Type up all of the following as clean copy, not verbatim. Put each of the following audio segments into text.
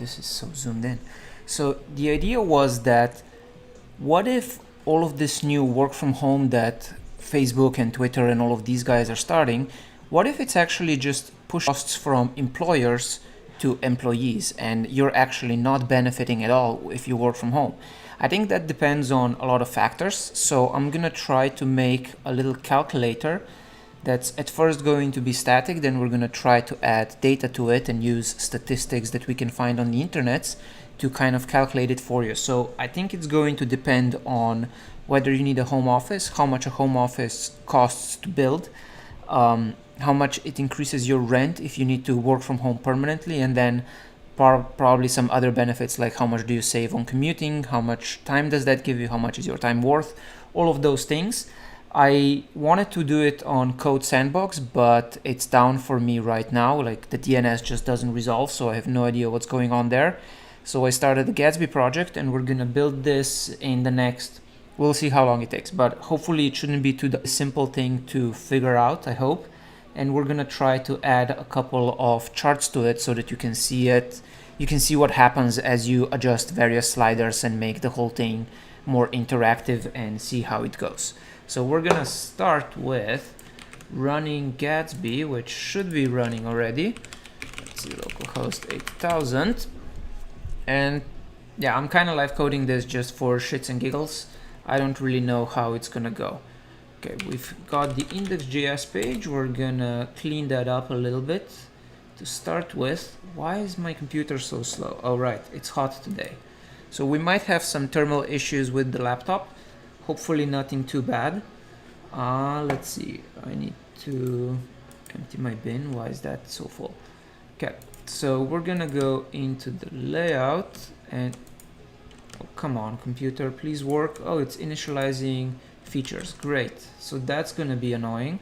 this is so zoomed in. So the idea was that what if all of this new work from home that Facebook and Twitter and all of these guys are starting, what if it's actually just push costs from employers to employees and you're actually not benefiting at all if you work from home? I think that depends on a lot of factors. So I'm gonna try to make a little calculator that's at first going to be static, then we're going to try to add data to it and use statistics that we can find on the internet to kind of calculate it for you. So I think it's going to depend on whether you need a home office, how much a home office costs to build, how much it increases your rent if you need to work from home permanently, and then probably some other benefits like how much do you save on commuting, how much time does that give you, how much is your time worth, all of those things. I wanted to do it on Code Sandbox, but it's down for me right now. Like the DNS just doesn't resolve, so I have no idea what's going on there. So I started the Gatsby project and we're gonna build this in the next, we'll see how long it takes, but hopefully it shouldn't be too simple thing to figure out, I hope. And we're gonna try to add a couple of charts to it so that you can see it. You can see what happens as you adjust various sliders and make the whole thing more interactive and see how it goes. So we're gonna start with running Gatsby, which should be running already. Let's see, localhost 8000. And yeah, I'm kind of live coding this just for shits and giggles. I don't really know how it's gonna go. Okay, we've got the index.js page. We're gonna clean that up a little bit. To start with, why is my computer so slow? Oh right, it's hot today. So we might have some thermal issues with the laptop. Hopefully nothing too bad. Let's see, I need to empty my bin. Why is that so full? Okay, so we're gonna go into the layout and, oh, come on computer, please work. Oh, it's initializing features, great. So that's gonna be annoying.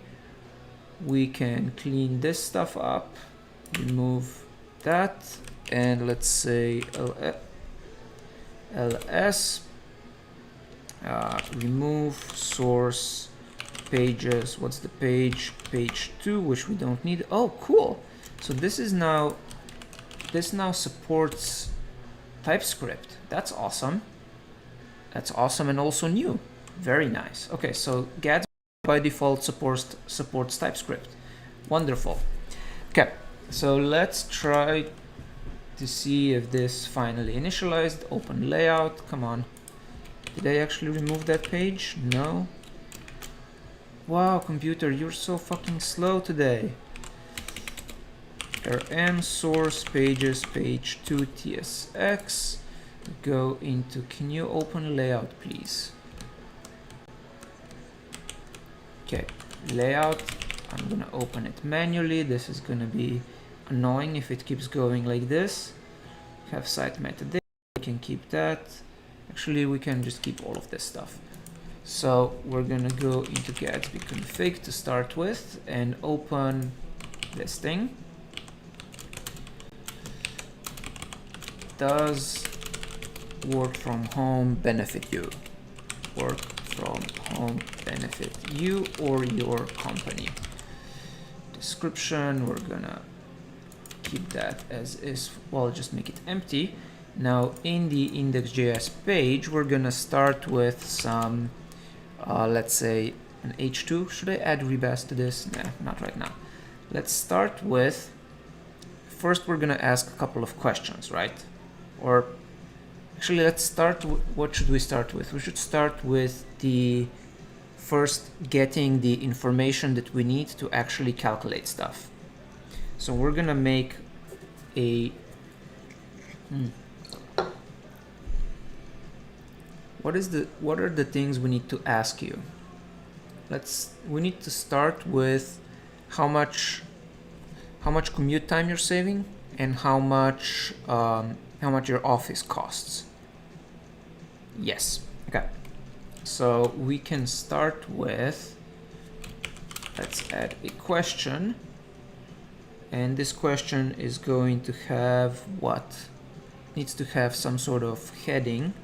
We can clean this stuff up, remove that, and let's say ls remove source pages. What's the page? Page 2, which we don't need. Oh, cool. So this now supports TypeScript. That's awesome. That's awesome and also new. Very nice. Okay, so Gatsby by default supports TypeScript. Wonderful. Okay, so let's try to see if this finally initialized. Open layout. Come on. Did I actually remove that page? No. Wow, computer, you're so fucking slow today. rm source pages page 2 tsx. Go into, can you open layout please? Okay, layout. I'm gonna open it manually. This is gonna be annoying if it keeps going like this. Have site metadata. We can keep that. Actually, we can just keep all of this stuff. So we're gonna go into Gatsby config to start with and open this thing. Does work from home benefit you? Work from home benefit you or your company? Description, we're gonna keep that as is. Well, just make it empty. Now in the index.js page, we're gonna start with some, let's say an h2. Should I add rebase to this? Nah, not right now. Let's start with, first we're gonna ask a couple of questions, right? Or actually let's start with, what should we start with? We should start with the first getting the information that we need to actually calculate stuff. So we're gonna make a what are the things we need to ask you? We need to start with how much commute time you're saving and how much your office costs. Yes. Okay. So we can start with, let's add a question, and this question is going to have what? Needs to have some sort of heading,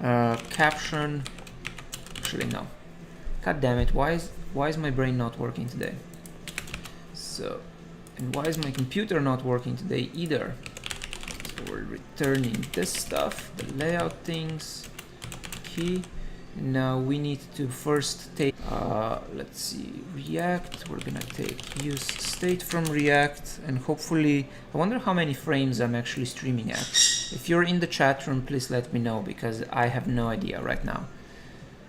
caption. Actually no. God damn it! Why is my brain not working today? So, and why is my computer not working today either? we're returning this stuff, the layout things, key. Now we need to first take, let's see, React. We're gonna take use state from React, and hopefully, I wonder how many frames I'm actually streaming at. If you're in the chat room, please let me know, because I have no idea right now.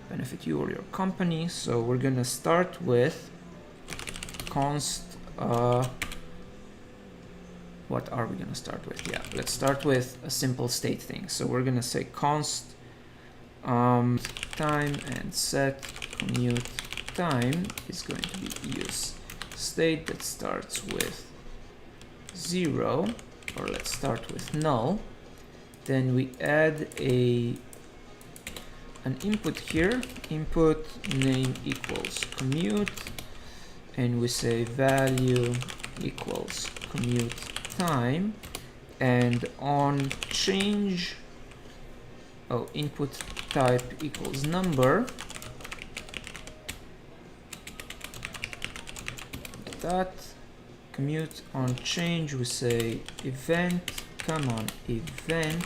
Benefit you or your company. So we're gonna start with const, what are we gonna start with? Yeah, let's start with a simple state thing. So we're gonna say const time and set commute time is going to be use state that starts with 0, or let's start with null. Then we add an input here, input name equals commute, and we say value equals commute time, and on change, input type equals number, that commute on change, we say event, come on, event,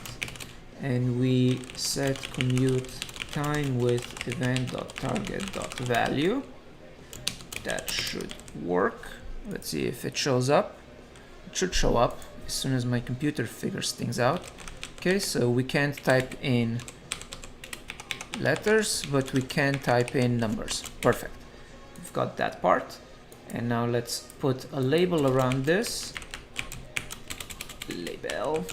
and we set commute time with event.target.value. That should work. Let's see if it shows up. It should show up as soon as my computer figures things out. Okay, so we can't type in letters, but we can type in numbers. Perfect. We've got that part. And now let's put a label around this. Label.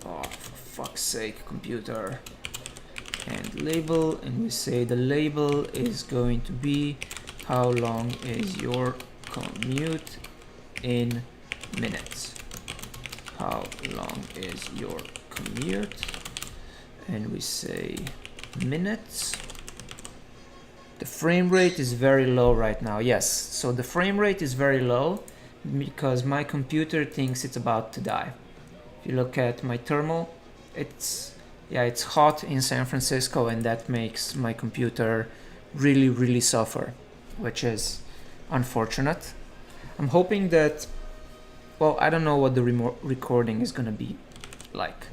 Oh, for fuck's sake, computer. And label, and we say the label is going to be how long is your commute in minutes. How long is your commute? And we say minutes. The frame rate is very low right now. Yes, so the frame rate is very low because my computer thinks it's about to die. If you look at my thermal, it's hot in San Francisco, and that makes my computer really suffer, which is unfortunate. I'm hoping that, well, I don't know what the recording is gonna be like.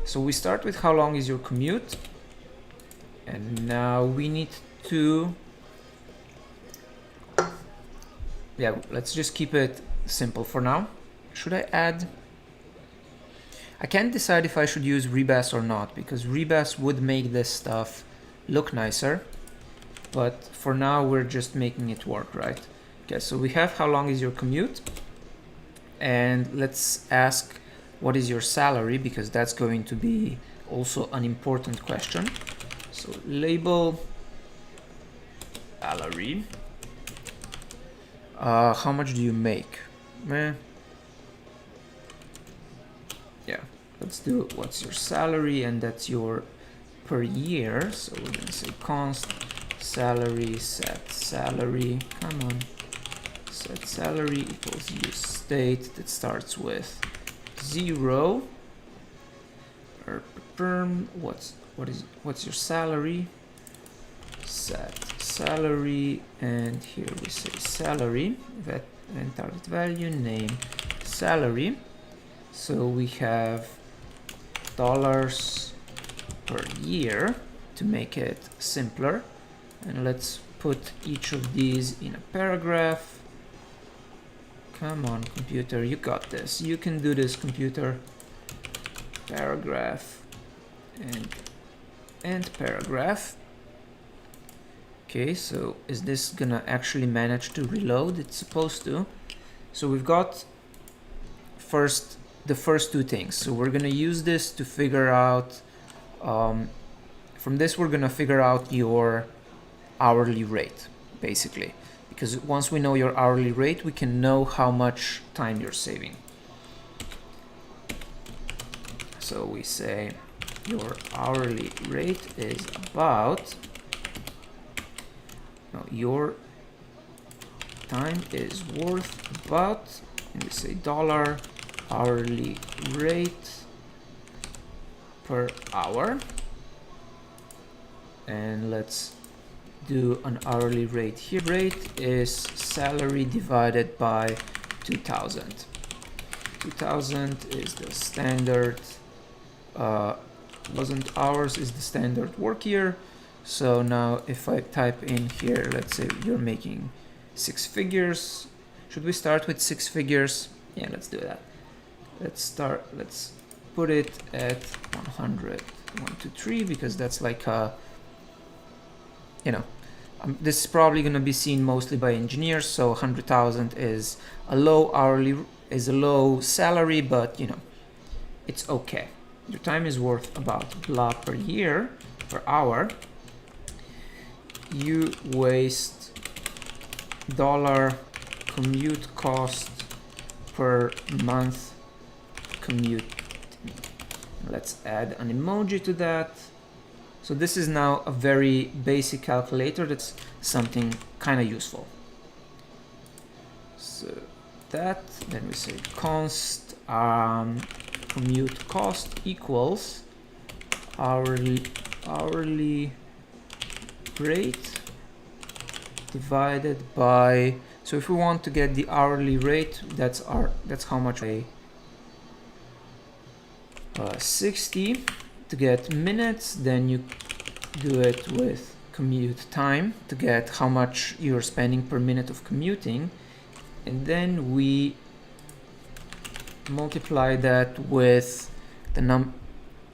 So we start with how long is your commute, and now we need to, let's just keep it simple for now. Should I add? I can't decide if I should use rebus or not, because rebus would make this stuff look nicer, but for now we're just making it work, right? Okay, so we have how long is your commute, and let's ask what is your salary, because that's going to be also an important question. So label salary. How much do you make? Yeah, let's do what's your salary, and that's your per year. So we're gonna say const salary set salary. Come on, set salary equals use state that starts with 0. What's your salary? Set salary, and here we say salary, that and target value, name salary. So we have dollars per year to make it simpler, and let's put each of these in a paragraph. Come on, computer, you got this. You can do this, computer. Paragraph and paragraph. Okay, so is this gonna actually manage to reload? It's supposed to. So we've got the first two things. So we're gonna use this to figure out, from this we're gonna figure out your hourly rate, basically. Because once we know your hourly rate, we can know how much time you're saving. So we say your hourly rate is about, your time is worth about, and we say dollar hourly rate per hour, and let's do an hourly rate here. Rate is salary divided by 2000. 2000 is the standard, 1000 hours is the standard work year. So now if I type in here, let's say you're making 6 figures. Should we start with 6 figures? Yeah, let's do that. Let's put it at 100, 1, 2, 3, because that's like a, you know, this is probably going to be seen mostly by engineers. So 100,000 is a low salary, but you know, it's okay. Your time is worth about blah per year, per hour. You waste dollar commute cost per month commute. Let's add an emoji to that. So this is now a very basic calculator. That's something kind of useful. So that, then we say const commute cost equals hourly rate divided by, so if we want to get the hourly rate, that's how much 60. To get minutes, then you do it with commute time to get how much you're spending per minute of commuting, and then we multiply that with the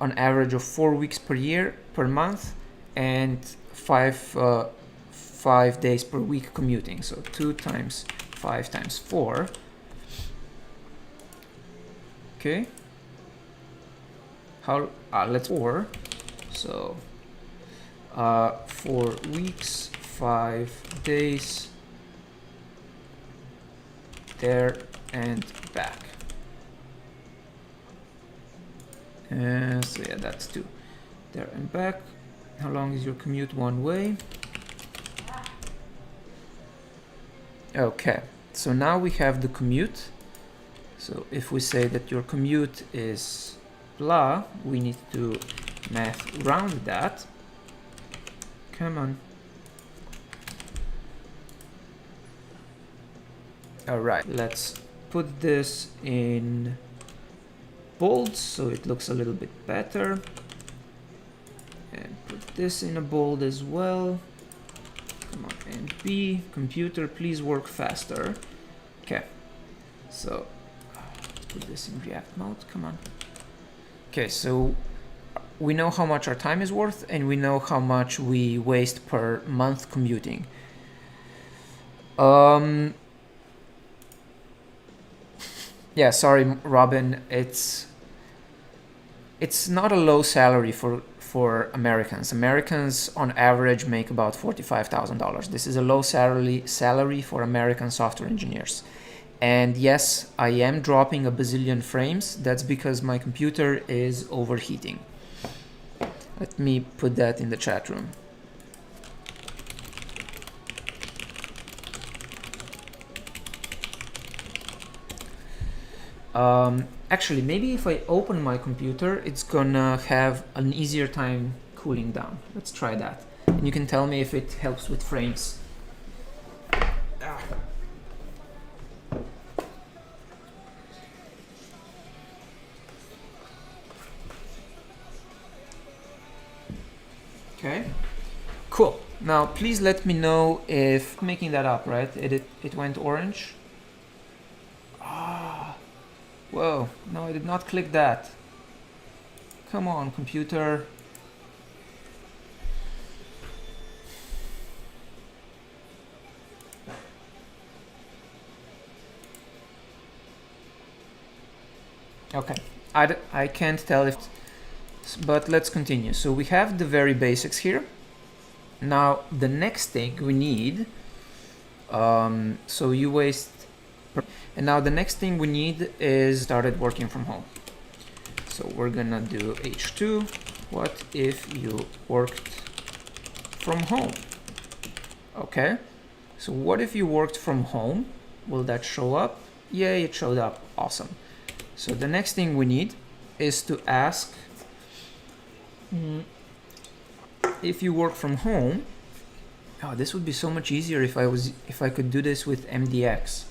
on average of 4 weeks per year per month and 5 days per week commuting. So 2 times 5 times 4. Okay. Let's 4. So 4 weeks, 5 days there and back. So yeah, that's 2 there and back. How long is your commute one way? Okay, so now we have the commute. So if we say that your commute is blah, we need to math round that. Come on. All right, let's put this in bold so it looks a little bit better. And put this in a bold as well. Come on, and B, computer, please work faster. Okay, so put this in React mode, come on. Okay, so we know how much our time is worth and we know how much we waste per month commuting. Yeah, sorry, Robin, it's not a low salary for Americans. Americans on average make about $45,000. This is a low salary for American software engineers. And yes, I am dropping a bazillion frames. That's because my computer is overheating. Let me put that in the chat room. Actually, maybe if I open my computer, it's gonna have an easier time cooling down. Let's try that. And you can tell me if it helps with frames. Okay, cool. Now, please let me know if making that up, right? It went orange. Ah, whoa, no, I did not click that. Come on, computer. Okay, I can't tell if, but let's continue. So we have the very basics here. Now the next thing we need, so you waste, and now the next thing we need is started working from home. So we're gonna do H2. What if you worked from home? Okay, so what if you worked from home? Will that show up? Yeah, it showed up. Awesome. So the next thing we need is to ask if you work from home. Oh, this would be so much easier if I could do this with MDX.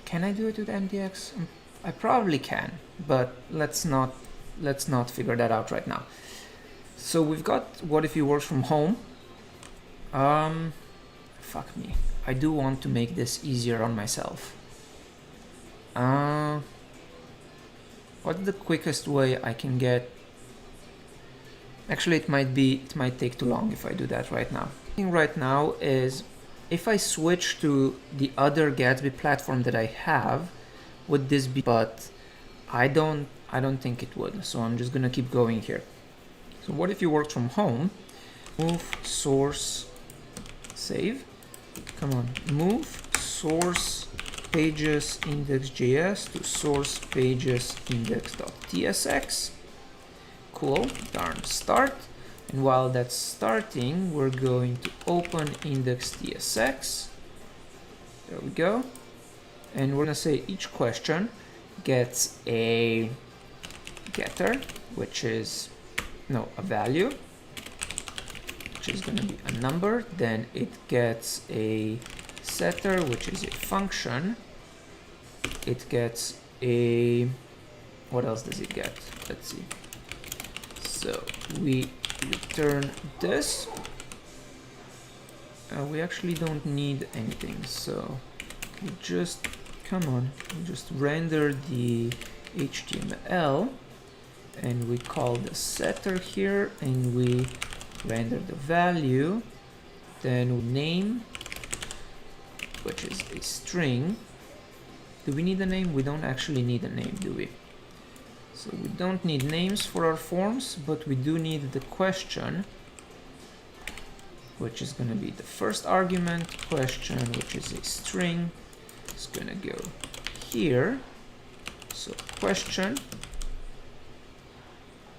Can I do it with MDX? I'm I probably can, but let's not figure that out right now. So we've got what if he works from home. Fuck me. I do want to make this easier on myself. What's the quickest way I can get? Actually, it might take too long if I do that right now. The thing right now is if I switch to the other Gatsby platform that I have, would this be? But I don't think it would. So I'm just gonna keep going here. So what if you worked from home? Move source save. Come on, move source pages index.js to source pages index.tsx. Cool, darn start. And while that's starting, we're going to open index.tsx. There we go. And we're gonna say each question gets a getter, which is a value, which is going to be a number. Then it gets a setter, which is a function. It gets a, what else does it get? Let's see. So we return this. We actually don't need anything, so we just just render the HTML, and we call the setter here, and we render the value, then name, which is a string. Do we need a name? We don't actually need a name, do we? So we don't need names for our forms, but we do need the question, which is going to be the first argument. Question, which is a string, is going to go here. So question.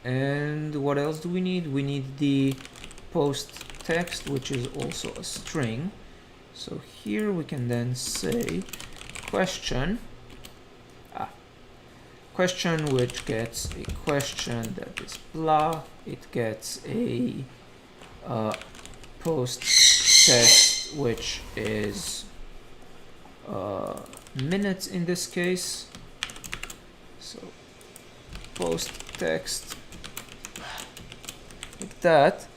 And what else do we need? We need the post text, which is also a string. So here we can then say question, question, which gets a question that is blah. It gets a post text, which is minutes in this case. So post text like that,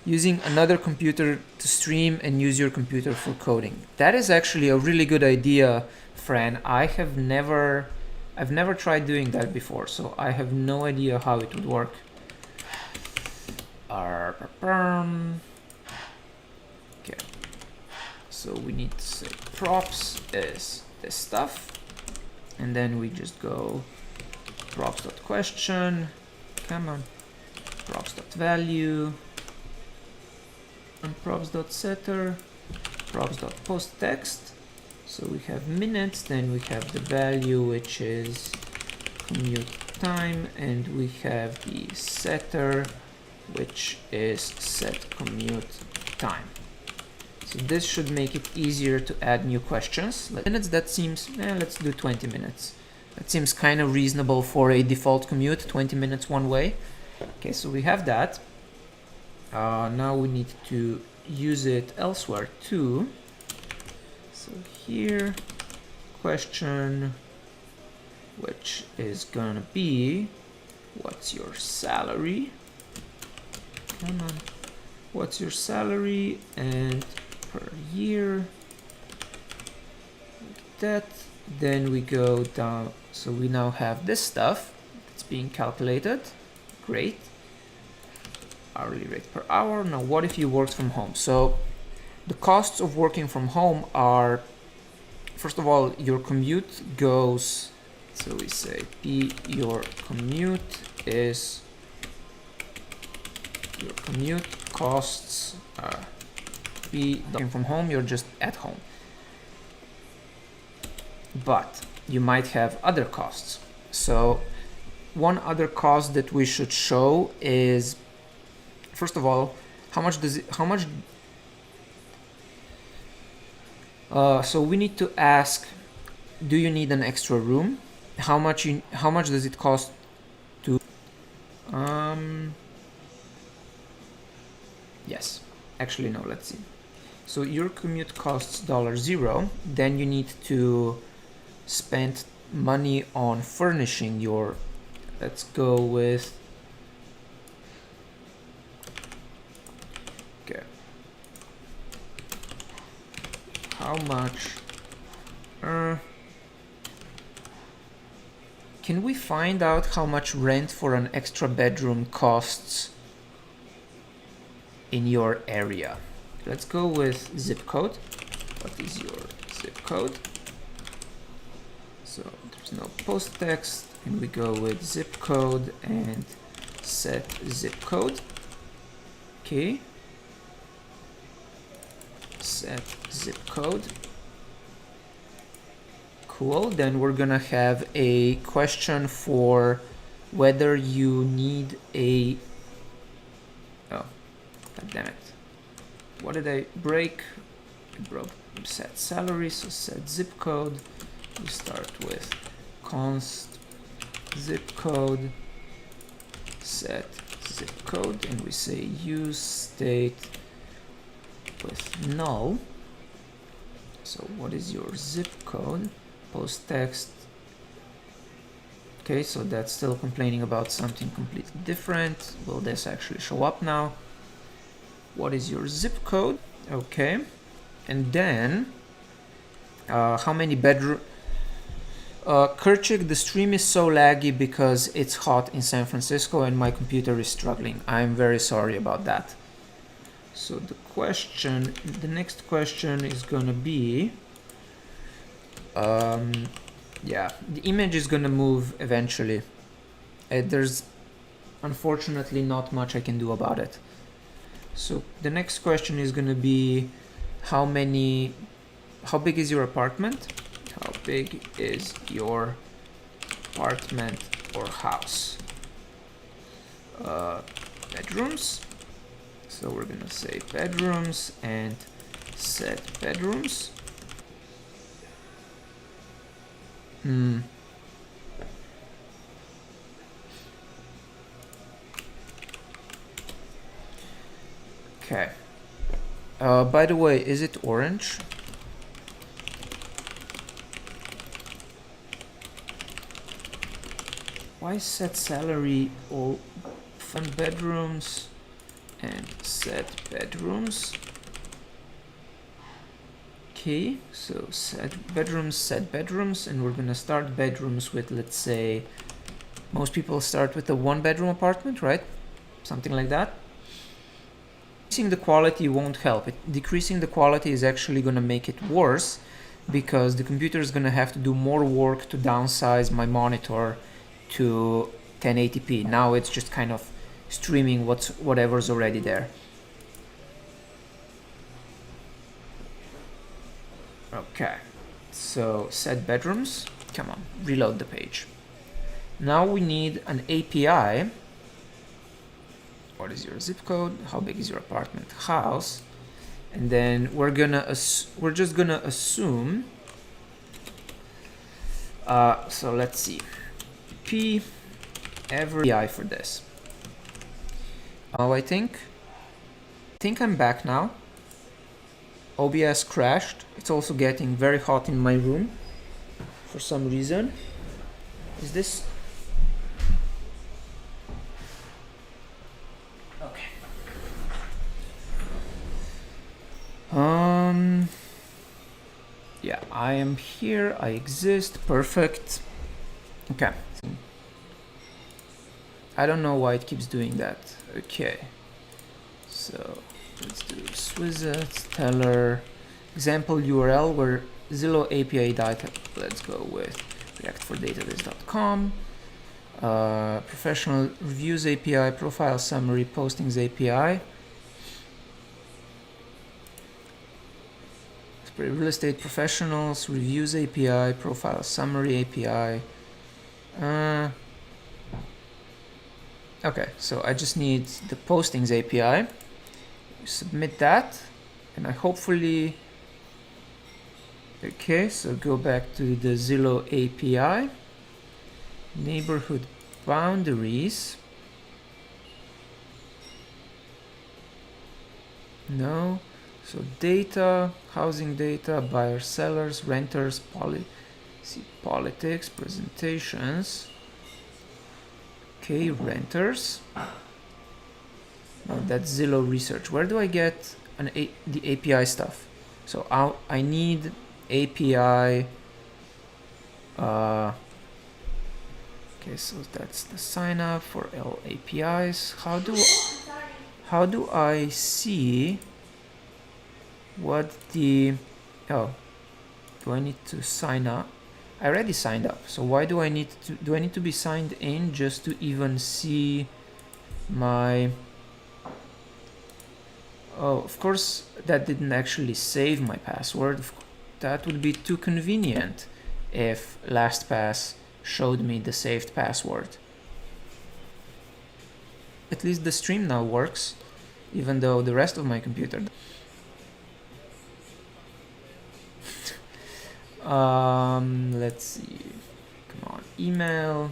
using another computer to stream and use your computer for coding. That is actually a really good idea, Fran. I've never tried doing that before, so I have no idea how it would work. Okay, so we need to say props is this stuff, and then we just go props.question, come on, props.value, and props.setter, props.postText. So we have minutes, then we have the value, which is commute time, and we have the setter, which is set commute time. So this should make it easier to add new questions. Minutes, that seems, let's do 20 minutes. That seems kind of reasonable for a default commute, 20 minutes one way. Okay, so we have that. Now we need to use it elsewhere too. So here, question, which is gonna be, what's your salary? Come on, what's your salary and per year, like that. Then we go down, so we now have this stuff that's being calculated. Great. Hourly rate per hour. Now what if you worked from home? So the costs of working from home are, first of all, your commute goes, so we say your commute is, your commute costs working from home, you're just at home. But you might have other costs. So one other cost that we should show is, first of all, so we need to ask, do you need an extra room? How much does it cost to, yes, actually no, let's see. So your commute costs $0, then you need to spend money on furnishing your, let's go with, okay, how much, can we find out how much rent for an extra bedroom costs in your area? Let's go with zip code. What is your zip code? So there's no post text, and we go with zip code and set zip code. Okay. Set zip code. Cool. Then we're gonna have a question for whether you need a, oh, god damn it. What did I break? I broke set salary, so set zip code. We start with const zip code, set zip code, and we say use state with null. So what is your zip code? Post text. Okay, so that's still complaining about something completely different. Will this actually show up now? What is your zip code? Okay, and then how many bedroom? Kerchik, the stream is so laggy because it's hot in San Francisco and my computer is struggling. I'm very sorry about that. So the next question is gonna be, yeah, the image is gonna move eventually. There's unfortunately not much I can do about it. So the next question is gonna be, how big is your apartment? How big is your apartment or house? Bedrooms. So we're gonna say bedrooms and set bedrooms. Okay. By the way, is it orange? Why set salary all fun bedrooms and set bedrooms? Okay, so set bedrooms, and we're gonna start bedrooms with, let's say, most people start with a 1-bedroom apartment, right? Something like that. Decreasing the quality won't help. Decreasing the quality is actually gonna make it worse, because the computer is gonna have to do more work to downsize my monitor to 1080p. Now it's just kind of streaming whatever's already there. Okay, so set bedrooms. Come on, reload the page. Now we need an API. What is your zip code? How big is your apartment house? And then we're just gonna assume. So let's see. P every API for this. Oh, I think I'm back now. OBS crashed. It's also getting very hot in my room for some reason. Is this? Okay. Yeah, I am here. I exist. Perfect. Okay. I don't know why it keeps doing that. Okay. So let's do Swizzet, Teller, example URL where Zillow API data. Let's go with reactfordatabase.com. Professional reviews API, profile summary, postings API. Real estate professionals, reviews API, profile summary API. Okay, so I just need the postings API. Submit that, and I hopefully. Okay, so go back to the Zillow API. Neighborhood boundaries. No. So data, housing data, buyers, sellers, renters, See, politics, presentations. Okay, renters. No, that's Zillow research. Where do I get the API stuff? So I need API. Okay, so that's the sign up for all APIs. How do I see what the, oh, do I need to sign up? I already signed up. So why do I need to be signed in just to even see my, oh, of course that didn't actually save my password. That would be too convenient if LastPass showed me the saved password. At least the stream now works, even though the rest of my computer. Let's see. Come on, email.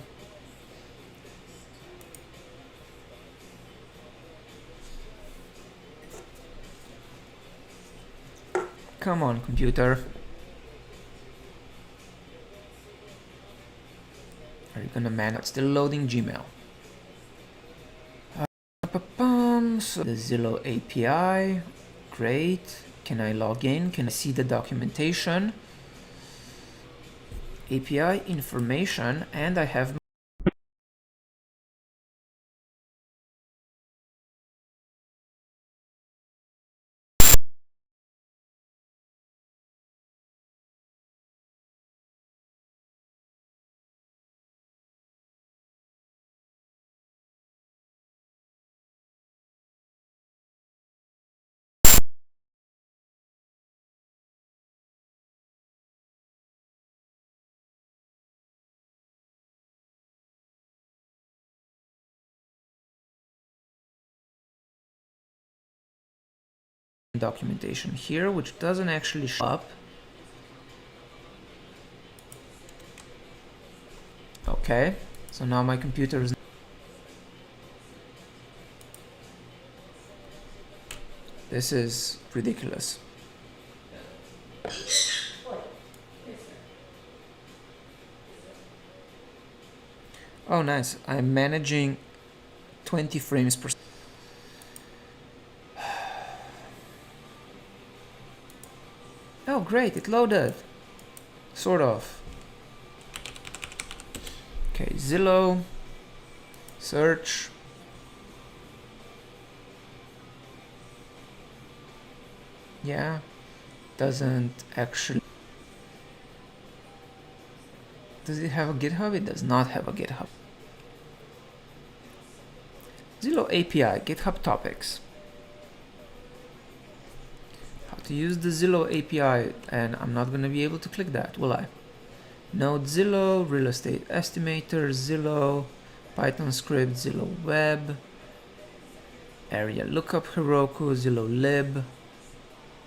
Come on, computer. Are you gonna man? Still loading Gmail. So the Zillow API, great. Can I log in? Can I see the documentation? API information, and I have documentation here, which doesn't actually show up. Okay, so now my computer is. This is ridiculous. Oh, nice. I'm managing 20 frames per second. Oh, great, it loaded. Sort of. Okay, Zillow. Search. Yeah, doesn't actually. Does it have a GitHub? It does not have a GitHub. Zillow API, GitHub topics. How to use the Zillow API, and I'm not going to be able to click that, will I? Node Zillow, real estate estimator, Zillow, Python script, Zillow web, area lookup Heroku, Zillow lib.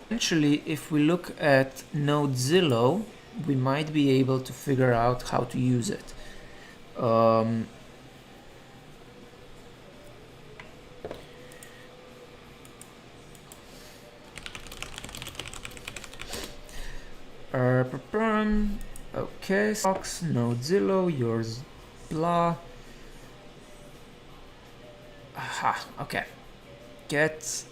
Eventually, if we look at Node Zillow, we might be able to figure out how to use it. Okay, socks, Node Zillow, yours, blah. Aha, okay. Get.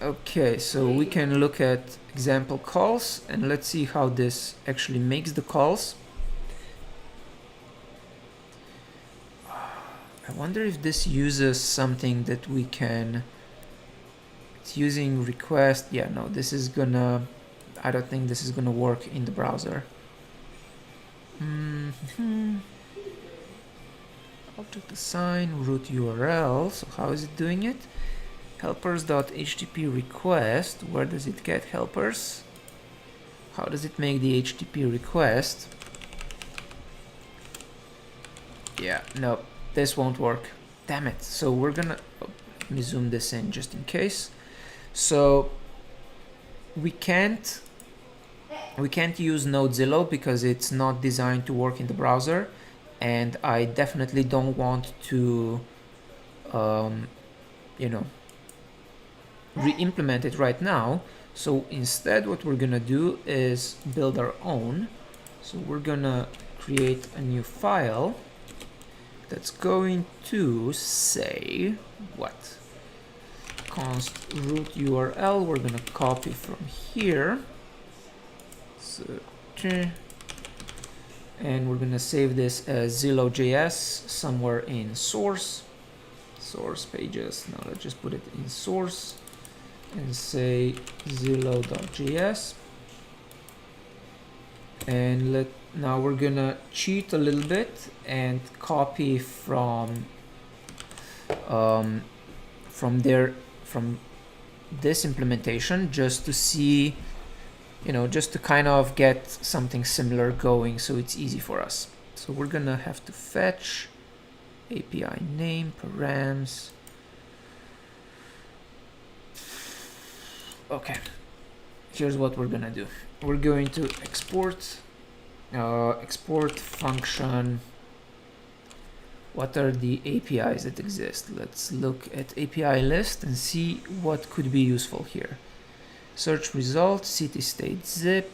Okay, so we can look at example calls, and let's see how this actually makes the calls. I wonder if this uses something that we can. It's using request. Yeah, no, this is gonna. I don't think this is gonna work in the browser. Object assign root URL. So how is it doing it? Helpers.http request. Where does it get helpers? How does it make the HTTP request? Yeah, no, this won't work. Damn it. So we're gonna, let me zoom this in just in case. So we can't use Node Zillow because it's not designed to work in the browser, and I definitely don't want to, you know, re-implement it right now. So instead what we're gonna do is build our own. So we're gonna create a new file that's going to say what? Const root URL. We're gonna copy from here. So, and we're gonna save this as Zillow.js somewhere in source pages. Now let's just put it in source and say Zillow.js. And now we're gonna cheat a little bit and copy from this implementation, just to see, just to kind of get something similar going so it's easy for us. So we're gonna have to fetch API name params. Okay, here's what we're gonna do. We're going to export function. What are the APIs that exist? Let's look at API list and see what could be useful here. Search results, city state zip,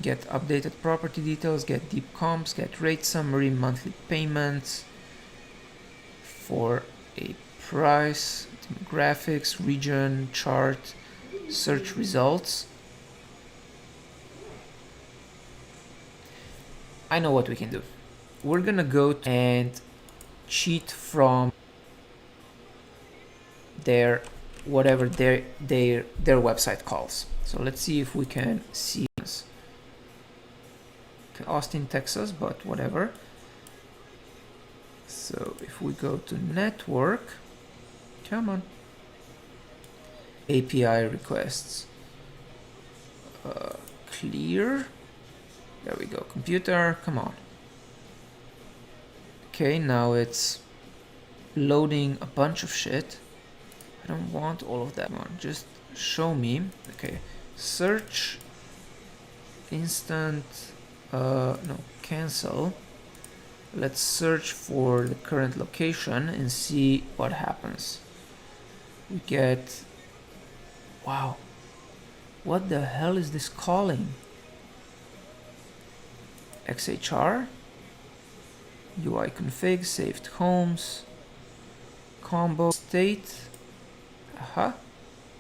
get updated property details, get deep comps, get rate summary, monthly payments for a price, demographics, region, chart, search results. I know what we can do. We're gonna go and cheat from whatever their website calls. So let's see if we can see this. Okay, Austin, Texas, but whatever. So if we go to network, come on, API requests, clear. There we go. Computer, come on. Okay, now it's loading a bunch of shit. I don't want all of that. Come on, just show me. Okay, search instant, no, cancel. Let's search for the current location and see what happens. We get, wow, what the hell is this calling? XHR, UI config, saved homes, combo state.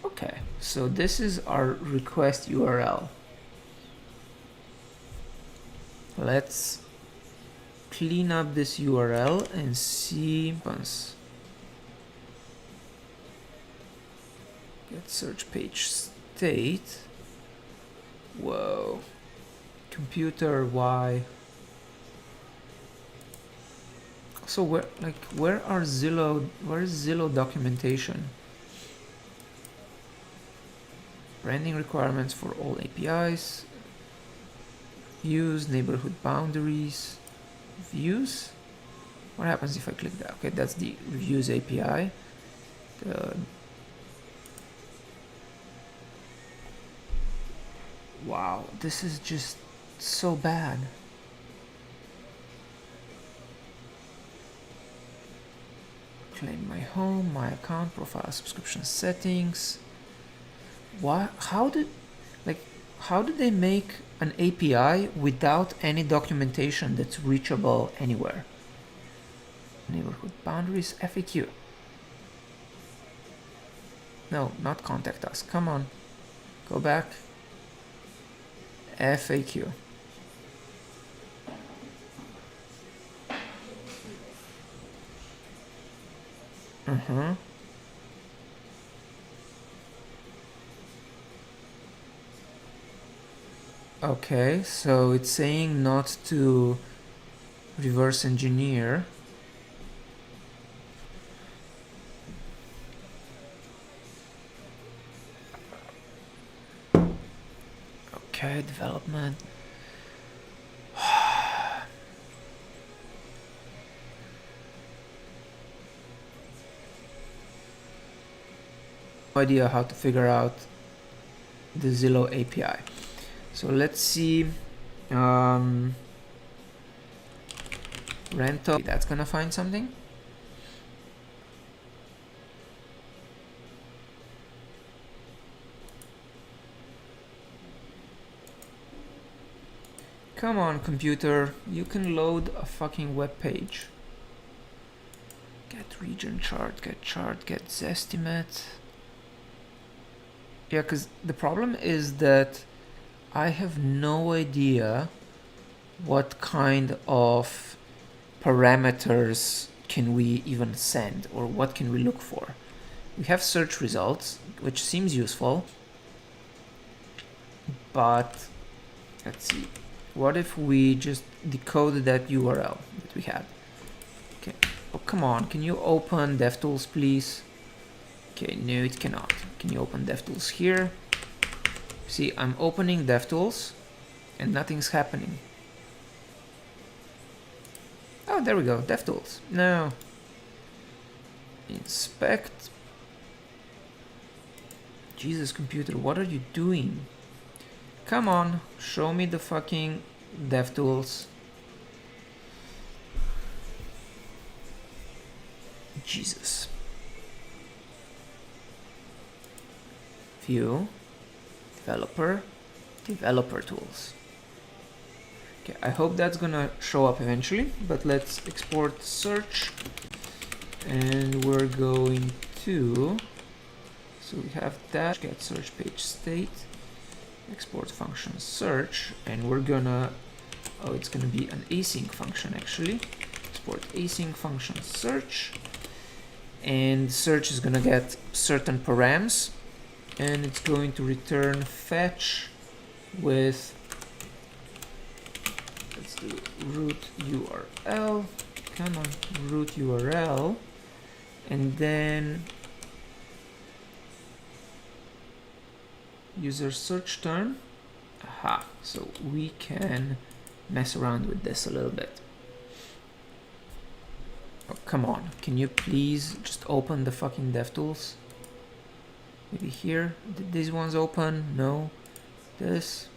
Okay, so this is our request URL. Let's clean up this URL and see once. Get search page state. Whoa. Computer, why? So where is Zillow documentation? Branding requirements for all APIs. Views, neighborhood boundaries. Views? What happens if I click that? Okay, that's the views API. Wow, this is just so bad. Claim my home, my account, profile, subscription settings. Why? How did they make an API without any documentation that's reachable anywhere? Neighborhood boundaries, FAQ. No, not contact us. Come on, go back. FAQ. Okay, so it's saying not to reverse engineer. Okay, development. No idea how to figure out the Zillow API. So let's see. Rental. That's gonna find something. Come on, computer, you can load a fucking web page. Get region chart, get Zestimate. Yeah, because the problem is that I have no idea what kind of parameters can we even send, or what can we look for. We have search results, which seems useful, but let's see. What if we just decode that URL that we had? Okay. Oh, come on. Can you open DevTools, please? Okay, no, it cannot. Can you open DevTools here? See, I'm opening DevTools and nothing's happening. Oh, there we go. DevTools. No. Inspect. Jesus, computer, what are you doing? Come on, show me the fucking DevTools. Jesus. View, developer tools. Okay, I hope that's gonna show up eventually, but let's export search. And we're going to, so we have that, get search page state. Export function search, and we're gonna, oh, it's gonna be an async function actually. Export async function search, and search is gonna get certain params, and it's going to return fetch with, let's do root URL, come on, root URL, and then user search term. Aha, so we can mess around with this a little bit. Oh, come on, can you please just open the fucking DevTools? Maybe here, did these ones open? No, this.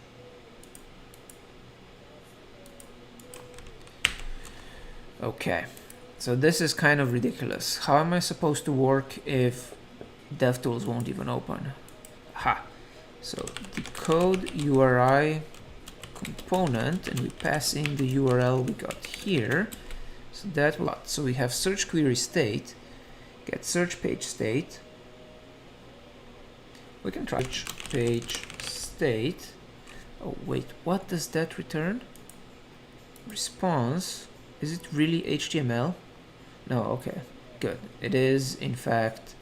Okay, so this is kind of ridiculous. How am I supposed to work if DevTools won't even open? Ha. So decode URI component, and we pass in the URL we got here. So that will, so we have search query state, get search page state. We can try search page state. Oh wait, what does that return? Response. Is it really HTML? No, okay, good. It is in fact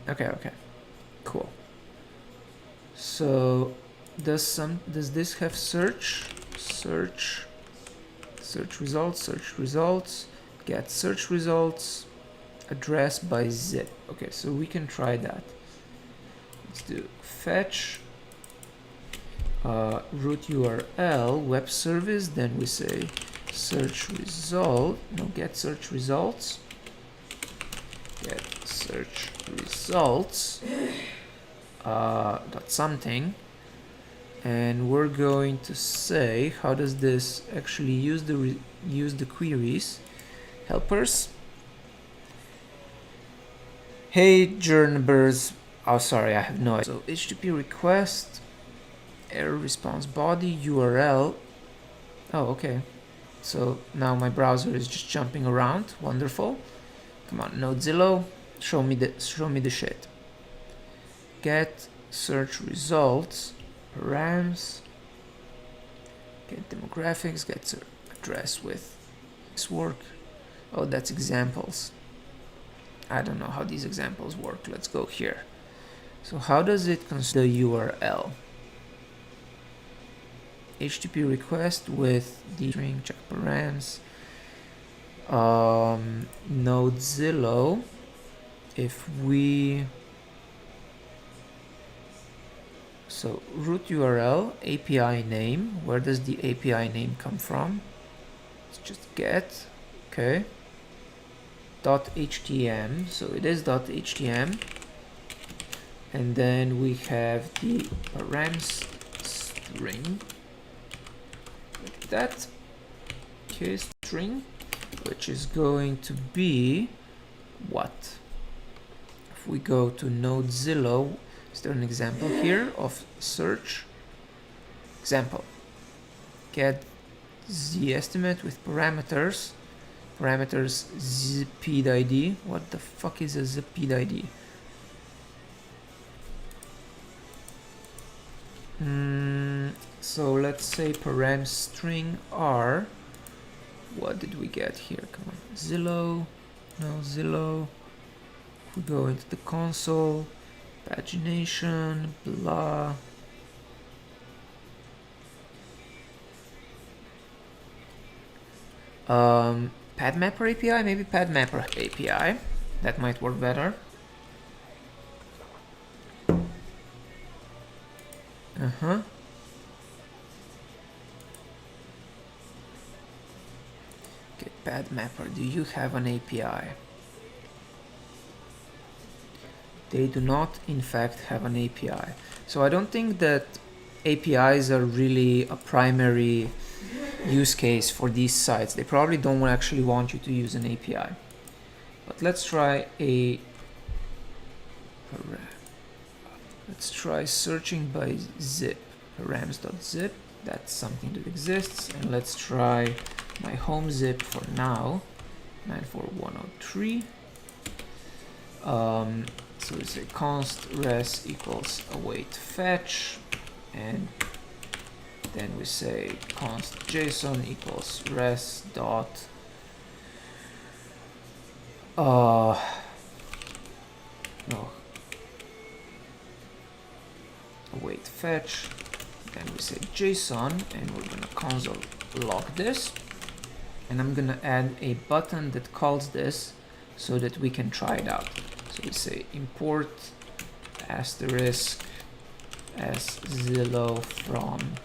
okay, cool. So does this have search results, get search results, address by zip. Okay, so we can try that. Let's do fetch root URL web service, then we say search result, no, get search results, get search results dot something, and we're going to say, how does this actually use the queries? Helpers. Hey journbirds. Oh, sorry, I have no idea. So HTTP request, error response body, URL. Oh, okay. So now my browser is just jumping around. Wonderful. Come on, Nodezilla, show me the shit. Get search results, params, get demographics, get address with this work. Oh, that's examples. I don't know how these examples work. Let's go here. So how does it consider URL? HTTP request with the string, check params, Nodezilla. If we, so root URL, API name, where does the API name come from? Let's just get, okay, .htm, so it is .htm, and then we have the params string, like that, okay, string, which is going to be what? If we go to Nodezilla, is there an example here of search? Example, get z estimate with parameters zpid id. What the fuck is a zpid id? So let's say param string r. What did we get here? Come on, Zillow. No, Zillow. We go into the console, pagination, blah. PadMapper API, maybe PadMapper API. That might work better. Okay, PadMapper, do you have an API? They do not, in fact, have an API. So I don't think that APIs are really a primary use case for these sites. They probably don't actually want you to use an API. But let's try let's try searching by zip, params.zip. That's something that exists. And let's try my home zip for now, 94103. So we say const res equals await fetch, and then we say const json equals res dot no, await fetch. Then we say json, and we're gonna console log this, and I'm gonna add a button that calls this so that we can try it out. So we say import asterisk as Zillow from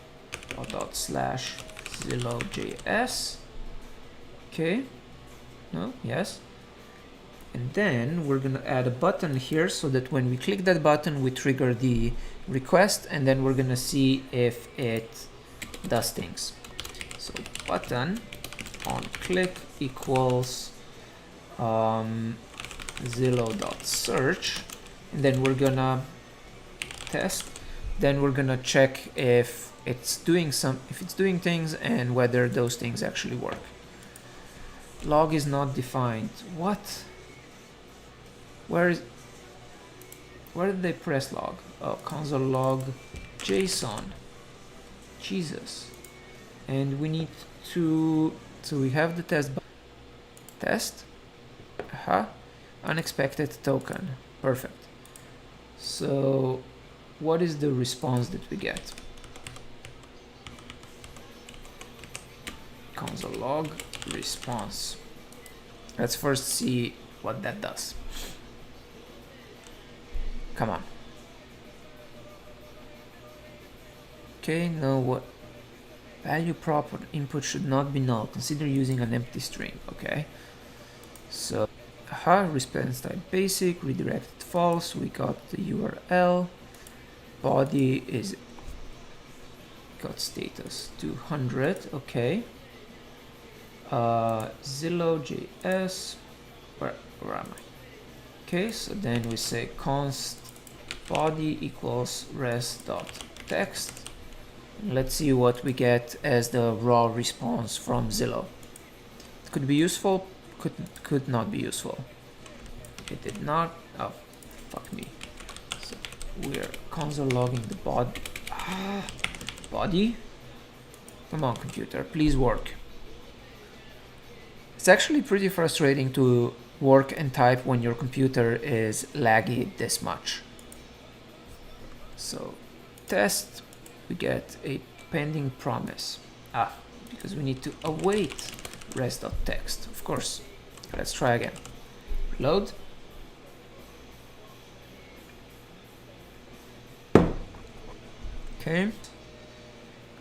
/Zillow.js. Okay, no, yes. And then we're gonna add a button here so that when we click that button, we trigger the request, and then we're gonna see if it does things. So button on click equals Zillow.search, and then we're gonna test. Then we're gonna check if it's doing things and whether those things actually work. Log is not defined. What? Where did they press log? Oh, console log JSON. Jesus. And we need to, so we have the test. Test. Unexpected token. Perfect. So what is the response that we get? Console log response. Let's first see what that does. Come on. Okay, now what? Value proper input should not be null. Consider using an empty string. Okay. So, response type basic, redirected false. We got the URL. Body is got status 200. Okay. Zillow.js. Where am I? Okay, so then we say const body equals res.text. Let's see what we get as the raw response from Zillow. It could be useful, could not be useful. It did not. Oh, fuck me. So we're console logging the body. Come on, computer, please work. It's actually pretty frustrating to work and type when your computer is laggy this much. So test, we get a pending promise. Because we need to await res.text, of course. Let's try again. Load. Okay.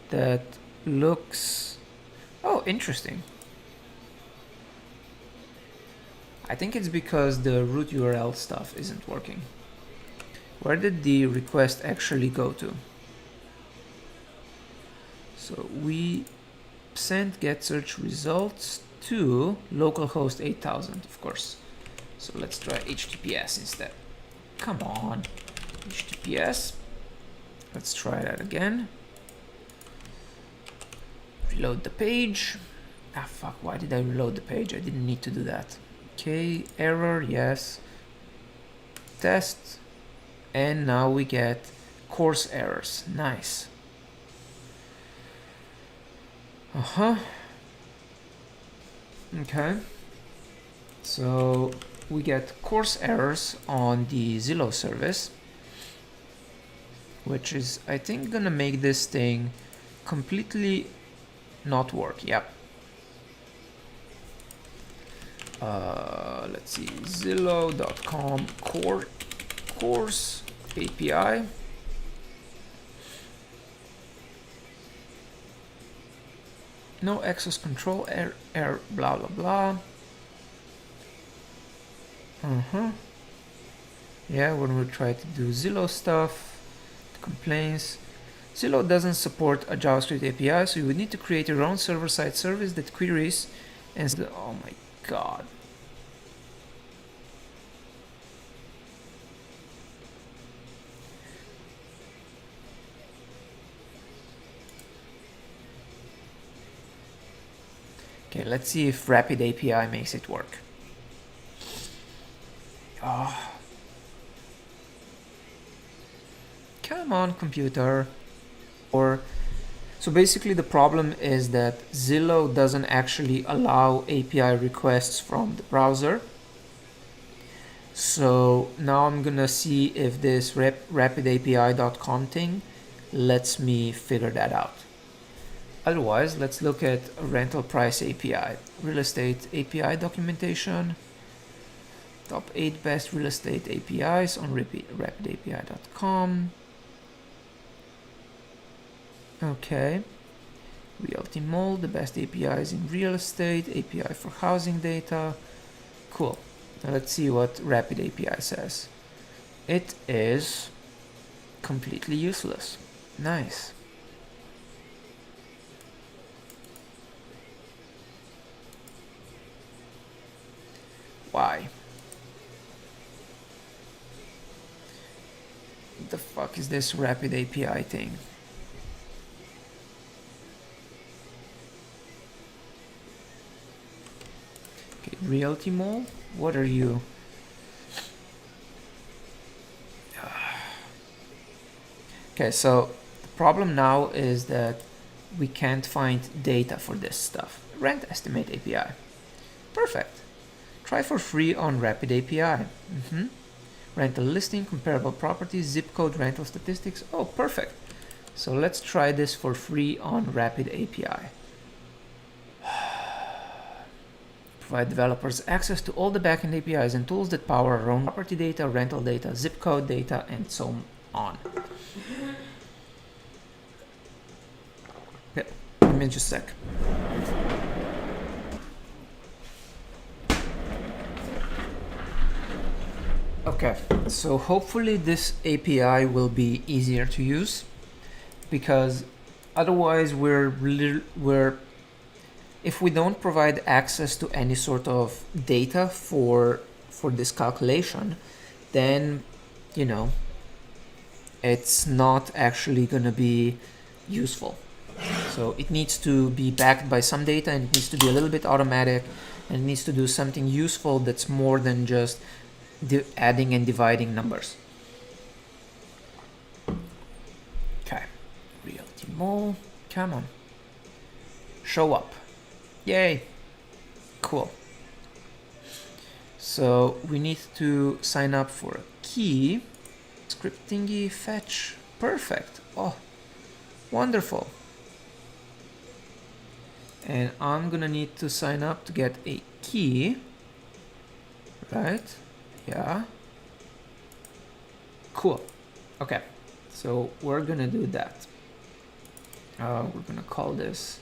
That looks, oh, interesting. I think it's because the root URL stuff isn't working. Where did the request actually go to? So we sent get search results to localhost 8000, of course. So let's try HTTPS instead. Come on, HTTPS. Let's try that again. Reload the page. Ah, fuck, why did I reload the page? I didn't need to do that. Okay, error, yes. Test. And now we get course errors. Nice. Okay. So we get course errors on the Zillow service, which is, I think, gonna make this thing completely not work. Yep. Let's see, Zillow.com course API. No access control error, blah blah blah. Yeah, when we try to do Zillow stuff, it complains. Zillow doesn't support a JavaScript API, so you would need to create your own server-side service that queries and oh my god. Okay, let's see if Rapid API makes it work. Oh. Come on, computer. So basically the problem is that Zillow doesn't actually allow API requests from the browser. So now I'm gonna see if this rapidapi.com thing lets me figure that out. Otherwise, let's look at rental price API, real estate API documentation, top 8 best real estate APIs on rapidapi.com. Okay, Realty Mall, the best APIs in real estate, API for housing data. Cool. Now let's see what Rapid API says. It is completely useless. Nice. Why? What the fuck is this Rapid API thing? Okay, Realty Mall? What are you? Okay, so the problem now is that we can't find data for this stuff. Rent estimate API. Perfect. Try for free on Rapid API. Rental listing, comparable properties, zip code, rental statistics. Oh, perfect. So let's try this for free on Rapid API. Provide developers access to all the backend APIs and tools that power our own property data, rental data, zip code data, and so on. Yeah, give me just a sec. Okay, so hopefully this API will be easier to use, because otherwise if we don't provide access to any sort of data for this calculation, then it's not actually going to be useful. So it needs to be backed by some data, and it needs to be a little bit automatic, and it needs to do something useful that's more than just adding and dividing numbers. Okay, Realty Mall, come on, show up. Yay, cool. So we need to sign up for a key. Script thingy, fetch, perfect. Oh, wonderful. And I'm gonna need to sign up to get a key, right? Yeah. Cool. Okay. So we're gonna do that. We're gonna call this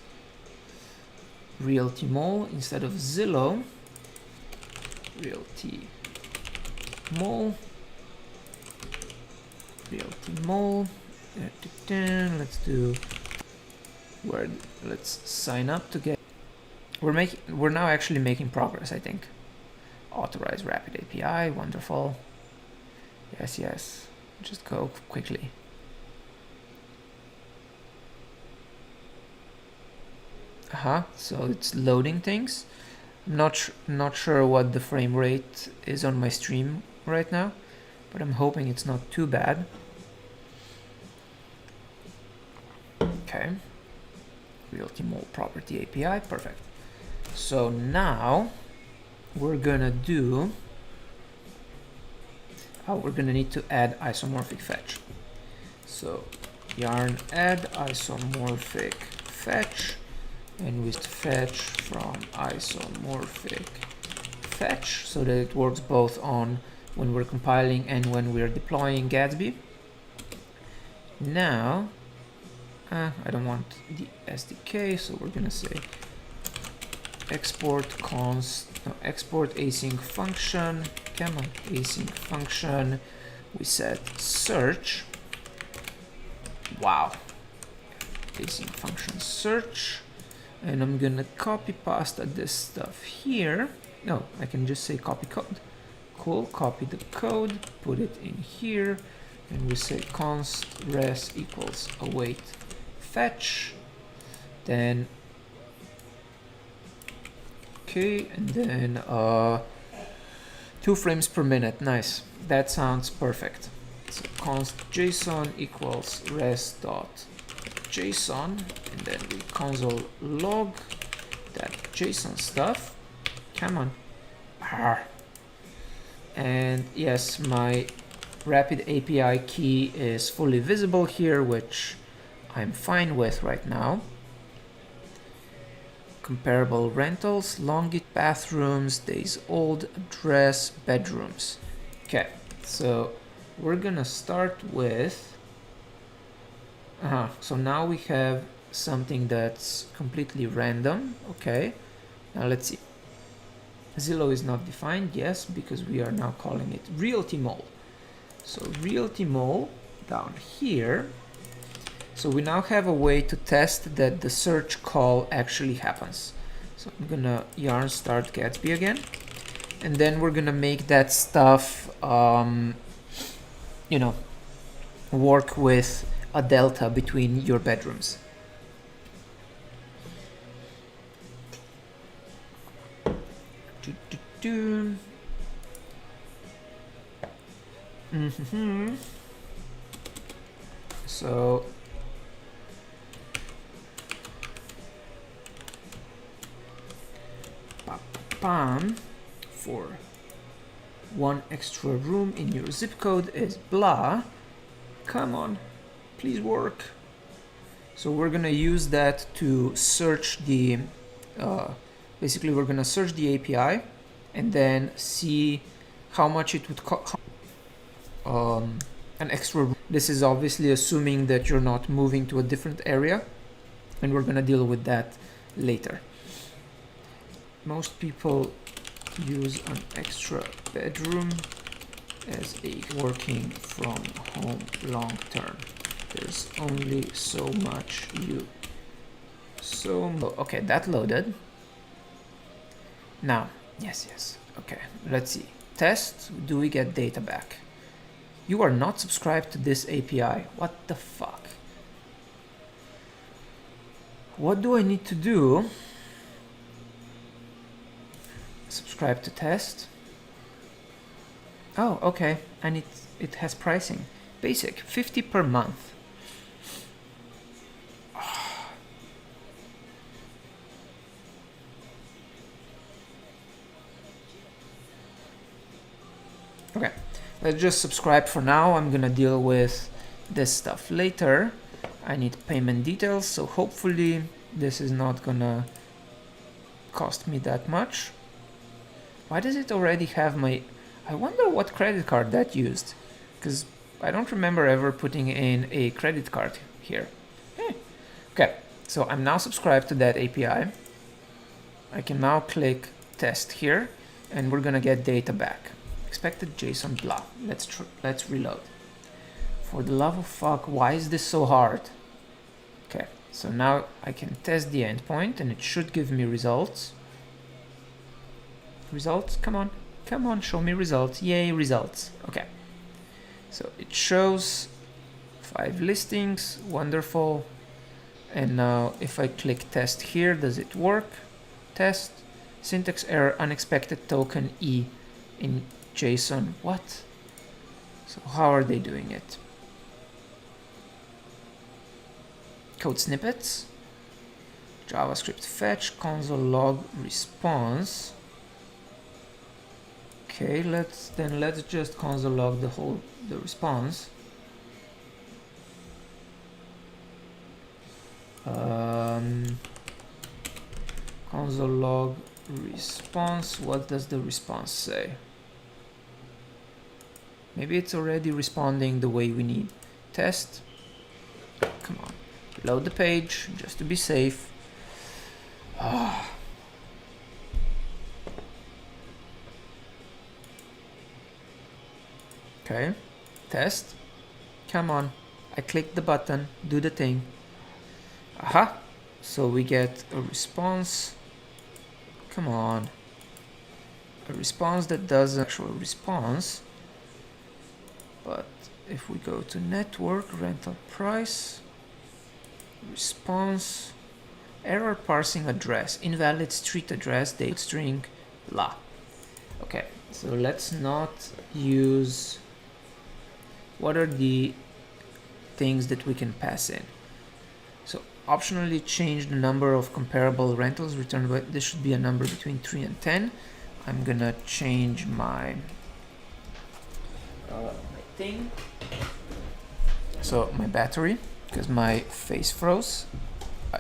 Realty Mall instead of Zillow. Realty Mall. Realty Mall. Let's do where. Let's sign up to get. We're now actually making progress, I think. Authorize Rapid API, wonderful. Yes, just go quickly. So it's loading things. Not sure what the frame rate is on my stream right now, but I'm hoping it's not too bad. Okay, Realty-Mole property API, perfect. So now we're gonna do, we're gonna need to add isomorphic fetch. So yarn add isomorphic fetch, and we fetch from isomorphic fetch so that it works both on when we're compiling and when we're deploying Gatsby. Now, I don't want the SDK, so we're gonna say export async function, come on, async function, we set search, wow, async function search, and I'm gonna copy pasta this stuff here. No, I can just say copy code. Cool, copy the code, put it in here, and we say const res equals await fetch, then okay, and then 2 frames per minute. Nice, that sounds perfect. So const JSON equals res dot JSON, and then we console log that JSON stuff. Come on. And yes, my Rapid API key is fully visible here, which I'm fine with right now. Comparable rentals, longitude, bathrooms, days old, address, bedrooms. Okay, so we're gonna start with, so now we have something that's completely random. Okay, now let's see. Zillow is not defined, yes, because we are now calling it Realty-Mole. So Realty-Mole down here. So we now have a way to test that the search call actually happens. So I'm gonna yarn start Gatsby again, and then we're gonna make that stuff, you know, work with a delta between your bedrooms. So for 1 extra room in your zip code is blah. Come on, please work. So we're gonna use that to search the basically we're gonna search the API and then see how much it would cost an extra room. This is obviously assuming that you're not moving to a different area, and we're gonna deal with that later. Most people use an extra bedroom as a working from home long term. There's only so much okay, that loaded. Now, yes, okay, let's see. Test, do we get data back? You are not subscribed to this API. What the fuck? What do I need to do? Subscribe to test. Oh, okay, and it has pricing. Basic, 50 per month. Okay, let's just subscribe for now. I'm gonna deal with this stuff later. I need payment details, so hopefully this is not gonna cost me that much. Why does it already have my... I wonder what credit card that used, because I don't remember ever putting in a credit card here. Okay, so I'm now subscribed to that API. I can now click test here, and we're gonna get data back. Expected JSON blah. Let's reload. For the love of fuck, why is this so hard? Okay, so now I can test the endpoint, and it should give me results. Results, come on, show me results. Yay, results. Okay, so it shows 5 listings, wonderful. And now if I click test here, does it work? Test, syntax error, unexpected token E in JSON. What? So how are they doing it? Code snippets, JavaScript fetch, console log response. Okay, let's just console log the response. Console log response. What does the response say? Maybe it's already responding the way we need. Test. Come on. Load the page just to be safe. Okay. Test. Come on. I clicked the button. Do the thing. Aha. So we get a response. Come on. A response that does actual response. But if we go to network, rental price, response, error parsing address, invalid street address, date string, blah. Okay, so let's not use, what are the things that we can pass in? So optionally change the number of comparable rentals returned by, this should be a number between 3 and 10. I'm gonna change my thing. So my battery, because my face froze,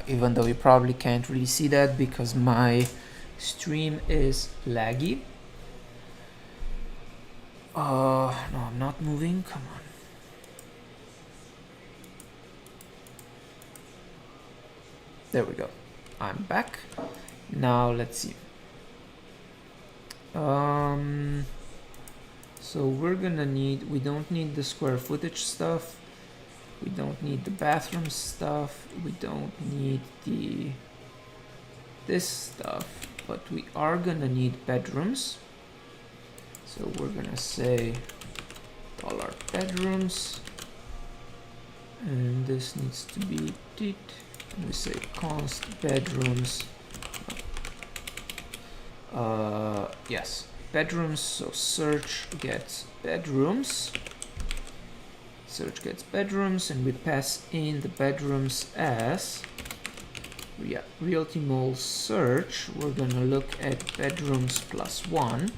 even though you probably can't really see that because my stream is laggy. No, I'm not moving. Come on. There we go. I'm back. Now let's see. So we're gonna need, we don't need the square footage stuff. We don't need the bathroom stuff. We don't need this stuff, but we are gonna need bedrooms. So we're gonna say $bedrooms, and this needs to be dit, and we say const bedrooms. Yes, bedrooms. So search gets bedrooms. Search gets bedrooms, and we pass in the bedrooms as realty mole search. We're gonna look at bedrooms +1,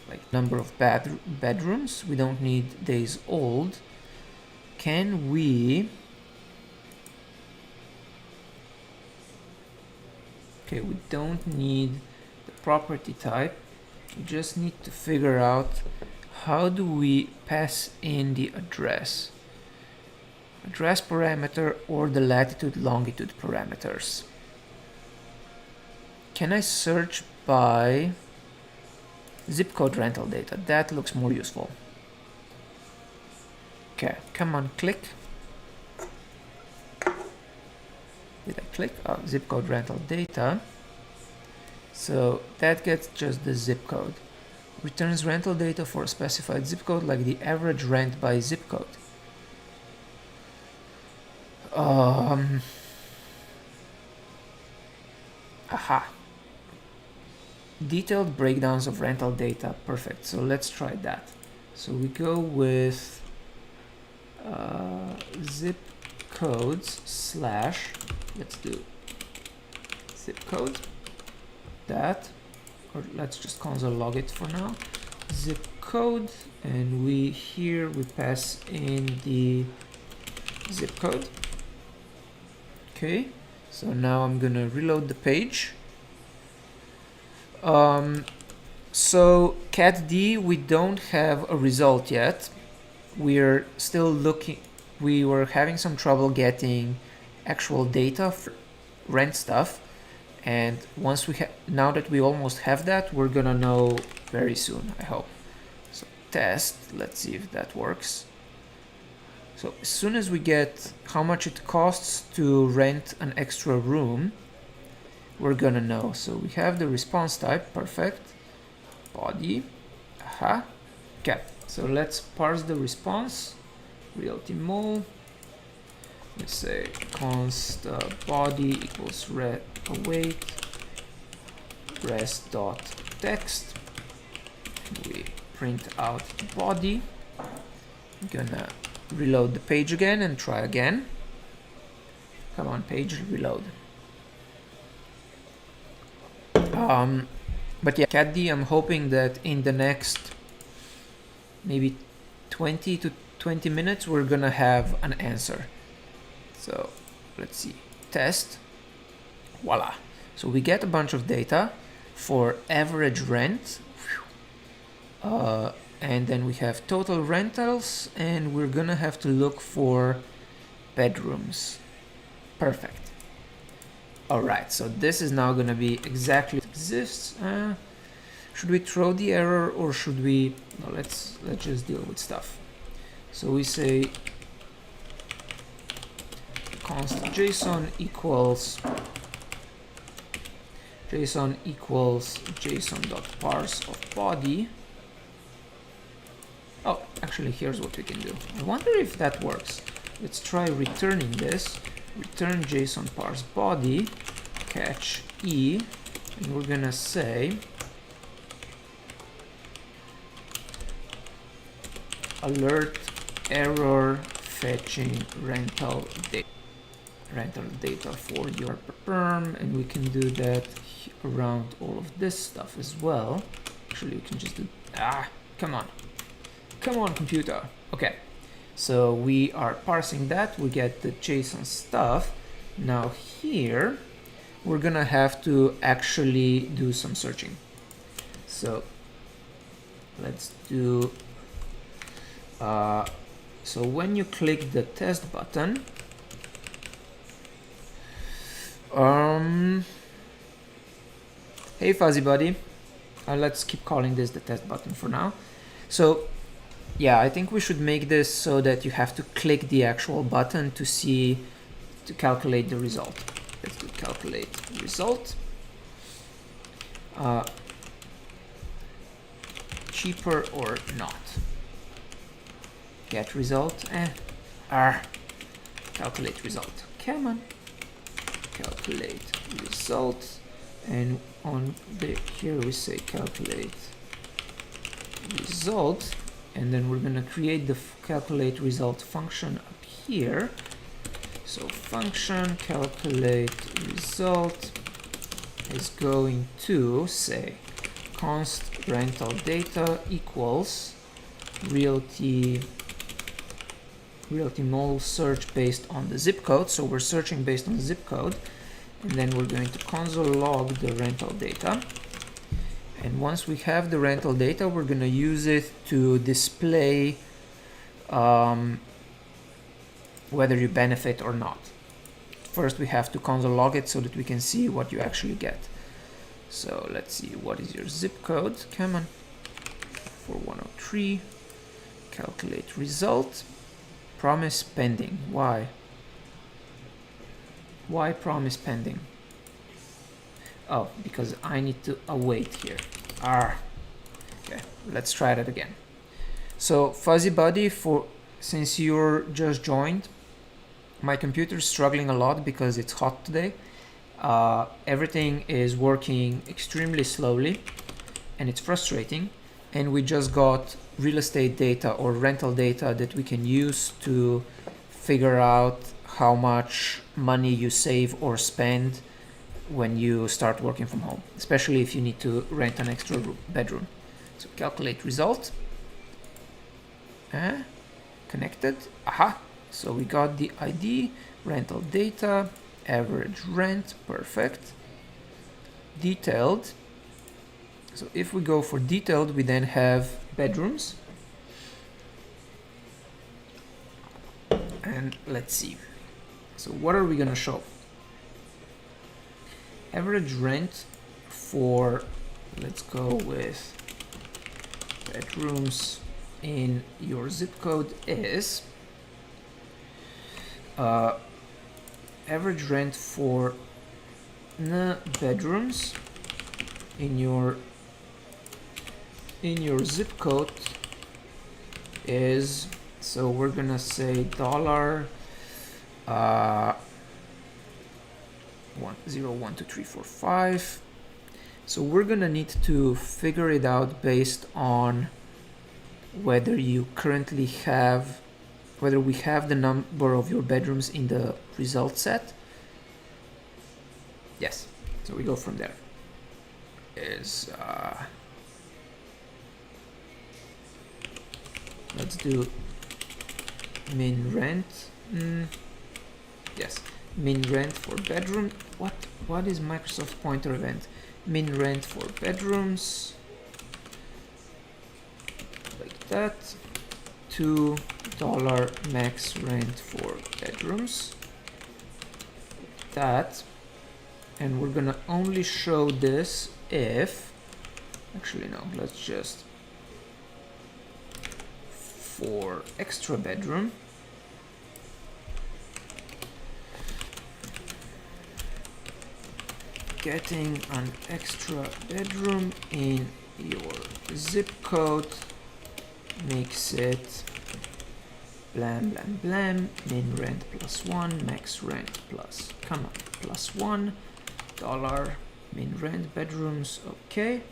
like number of bedrooms. We don't need days old. Can we? Okay, we don't need the property type. We just need to figure out how do we pass in the address parameter or the latitude longitude parameters. Can I search by zip code rental data? That looks more useful. Okay, come on, click. Did I click? Oh, zip code rental data. So that gets just the zip code. Returns rental data for a specified zip code, like the average rent by zip code. Aha. Detailed breakdowns of rental data. Perfect. So let's try that. So we go with zip codes slash, let's do zip code that, or let's just console log it for now, zip code, and we pass in the zip code. Okay, so now I'm gonna reload the page. So cat D, we don't have a result yet. We're still looking, we were having some trouble getting actual data for rent stuff, and once we now that we almost have that, we're gonna know very soon, I hope. So test, let's see if that works. So as soon as we get how much it costs to rent an extra room, we're gonna know. So we have the response type, perfect, body, aha, okay. So let's parse the response, realty mole, We say const body equals await rest dot text. We print out body. I'm gonna reload the page again and try again. Come on, page, reload. But yeah, Caddy, I'm hoping that in the next maybe 20 to 20 minutes, we're gonna have an answer. So let's see, test, voila. So we get a bunch of data for average rent, and then we have total rentals, and we're gonna have to look for bedrooms. Perfect. All right, so this is now gonna be exactly exists. Should we throw the error or should we? No, let's just deal with stuff. So we say const JSON equals JSON.parse of body. Oh, actually, here's what we can do. I wonder if that works. Let's try returning this. Return JSON parse body, catch E, and we're gonna say alert error fetching rental data for your perm, and we can do that around all of this stuff as well. Actually, we can just do come on computer. Okay, so we are parsing that, we get the JSON stuff. Now here we're gonna have to actually do some searching. So let's do so when you click the test button, hey fuzzy buddy, let's keep calling this the test button for now. So yeah, I think we should make this so that you have to click the actual button to calculate the result. Let's do calculate result. Cheaper or not? Get result. Calculate result. Come on. Calculate result. And on here we say calculate result. And then we're gonna create the calculate result function up here. So function calculate result is going to say const rental data equals realty null search based on the zip code. So we're searching based on the zip code, and then we're going to console log the rental data. And once we have the rental data, we're going to use it to display whether you benefit or not. First, we have to console log it so that we can see what you actually get. So let's see, what is your zip code? Come on, 4103. Calculate result. Promise pending. Why? Why promise pending? Oh, because I need to await here. Okay, let's try that again. So fuzzy buddy, since you're just joined, my computer is struggling a lot because it's hot today. Everything is working extremely slowly and it's frustrating. And we just got real estate data or rental data that we can use to figure out how much money you save or spend when you start working from home, especially if you need to rent an extra bedroom. So calculate result. Connected. Aha. So we got the ID, rental data, average rent, perfect. Detailed. So if we go for detailed, we then have bedrooms. And let's see. So what are we gonna show? Average rent for, let's go with bedrooms in your zip code is average rent for bedrooms in your zip code is, so we're gonna say 0, 1, 2, 3, 4, 5. So we're gonna need to figure it out based on whether you currently have, whether we have the number of your bedrooms in the result set. Yes, so we go from there. Is let's do min rent. Yes, min rent for bedroom. What is Microsoft pointer event? Min rent for bedrooms, like that. $2 max rent for bedrooms, like that. And we're gonna only show this if, actually no, let's just, for extra bedroom, getting an extra bedroom in your zip code makes it blam blam blam, min rent plus 1, max rent plus, come on, plus $1, min rent bedrooms, okay.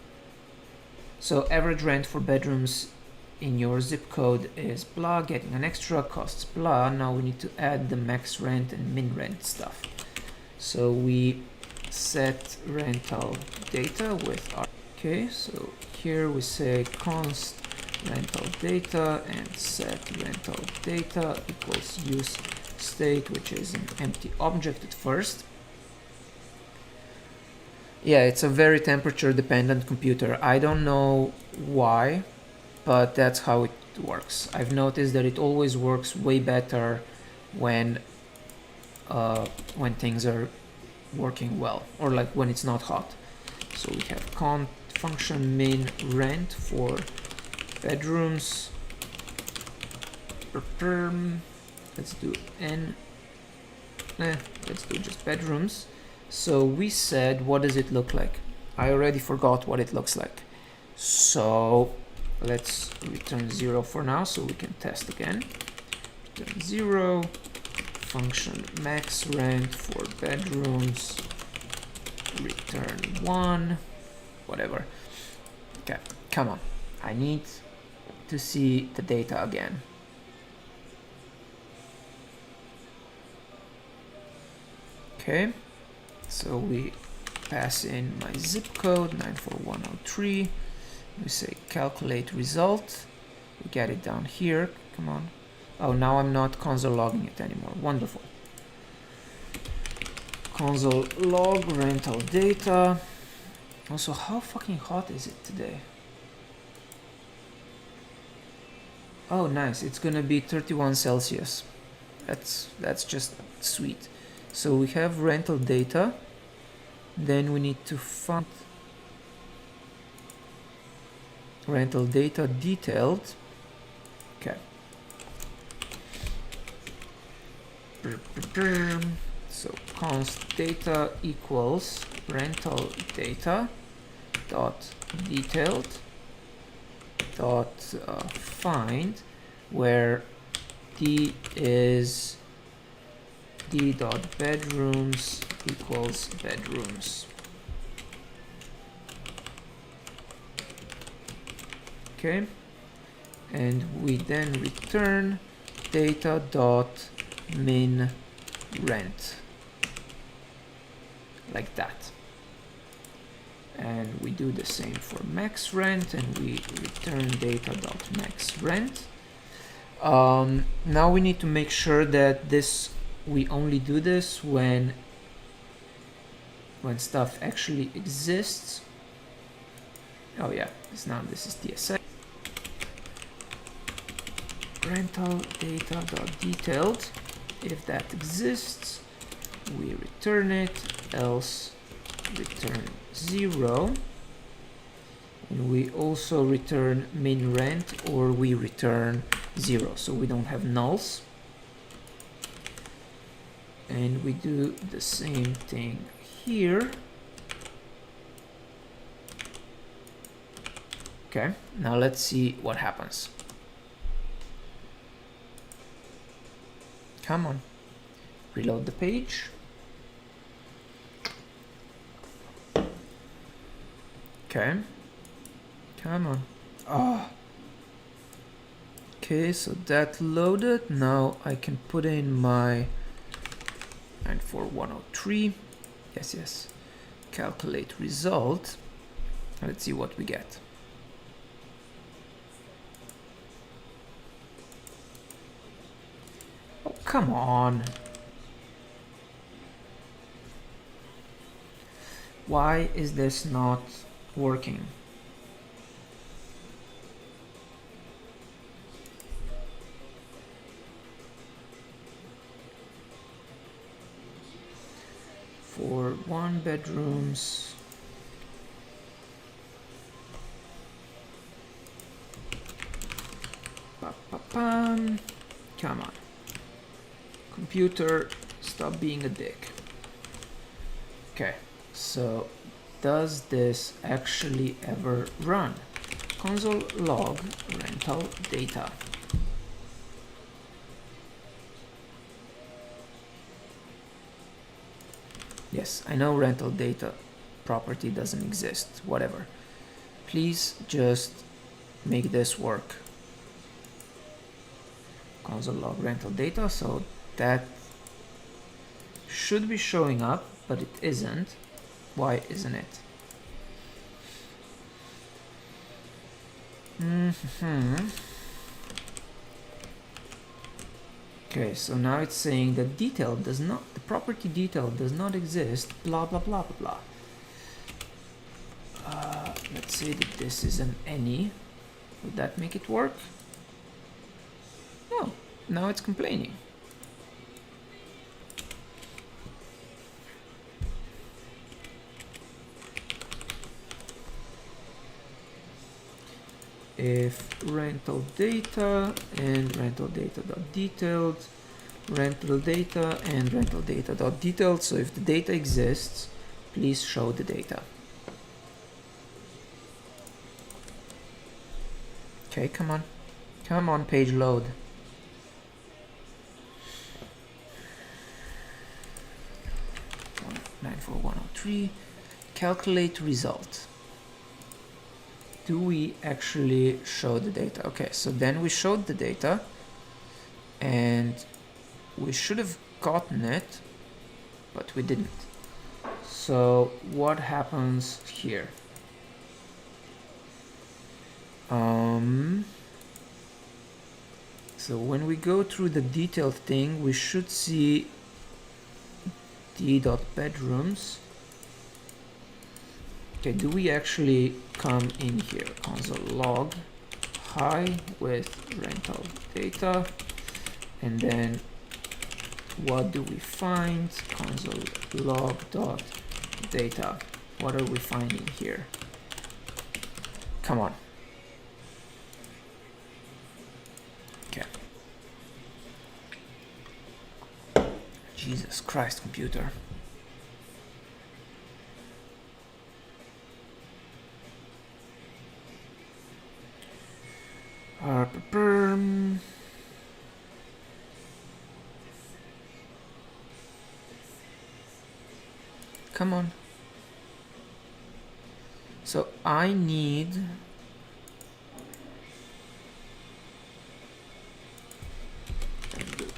So average rent for bedrooms in your zip code is blah, getting an extra costs blah. Now we need to add the max rent and min rent stuff. So we set rental data with our, okay, so here we say const rental data and set rental data equals use state, which is an empty object at first. Yeah, it's a very temperature dependent computer. I don't know why, but that's how it works. I've noticed that it always works way better when things are working well, or like when it's not hot. So we have const function min rent for bedrooms. Let's do let's do just bedrooms. So we said, what does it look like? I already forgot what it looks like. So let's return 0 for now so we can test again. Return 0, function max rent for bedrooms, return 1, whatever. Okay, come on. I need to see the data again. Okay, so we pass in my zip code 94103. We say calculate result. We get it down here. Come on. Oh, now I'm not console logging it anymore. Wonderful. Console log rental data. Also, how fucking hot is it today? Oh, nice. It's gonna be 31 Celsius. That's just sweet. So we have rental data. Then we need to find rental data detailed. Okay. So const data equals rental data dot detailed dot find, where d is d dot bedrooms equals bedrooms. Okay, and we then return data dot min rent, like that. And we do the same for max rent, and we return data dot max rent. Now we need to make sure that we only do this when stuff actually exists. Oh yeah, this is TSA. Rental data dot detailed. If that exists, we return it, else return 0. And we also return min rent, or we return 0, so we don't have nulls. And we do the same thing here. Okay, now let's see what happens. Come on. reload the page. Okay, come on. Ah. Okay, so that loaded. Now I can put in my 94103. Yes. Calculate result. Let's see what we get. Oh, come on. Why is this not working? For 1 bedrooms. Come on. Computer, stop being a dick. Okay, so does this actually ever run? Console log rental data. Yes, I know rental data property doesn't exist, whatever. Please just make this work. Console log rental data, so that should be showing up, but it isn't. Why isn't it? Okay, so now it's saying that the property detail does not exist, blah blah blah blah blah. Let's say that this is an any. Would that make it work? No, now it's complaining. If rental data and rental data dot detailed, rental data and rental data dot detailed. So if the data exists, please show the data. Okay, come on, page load. Nine four one zero three. Calculate result. Do we actually show the data? Okay, so then we showed the data and we should have gotten it, but we didn't. So what happens here? So when we go through the detailed thing, we should see d.bedrooms. Okay, do we actually come in here? Console log hi with rental data, and then what do we find? Console log dot data. What are we finding here? Come on. Okay. Jesus Christ, computer. Come on. So I need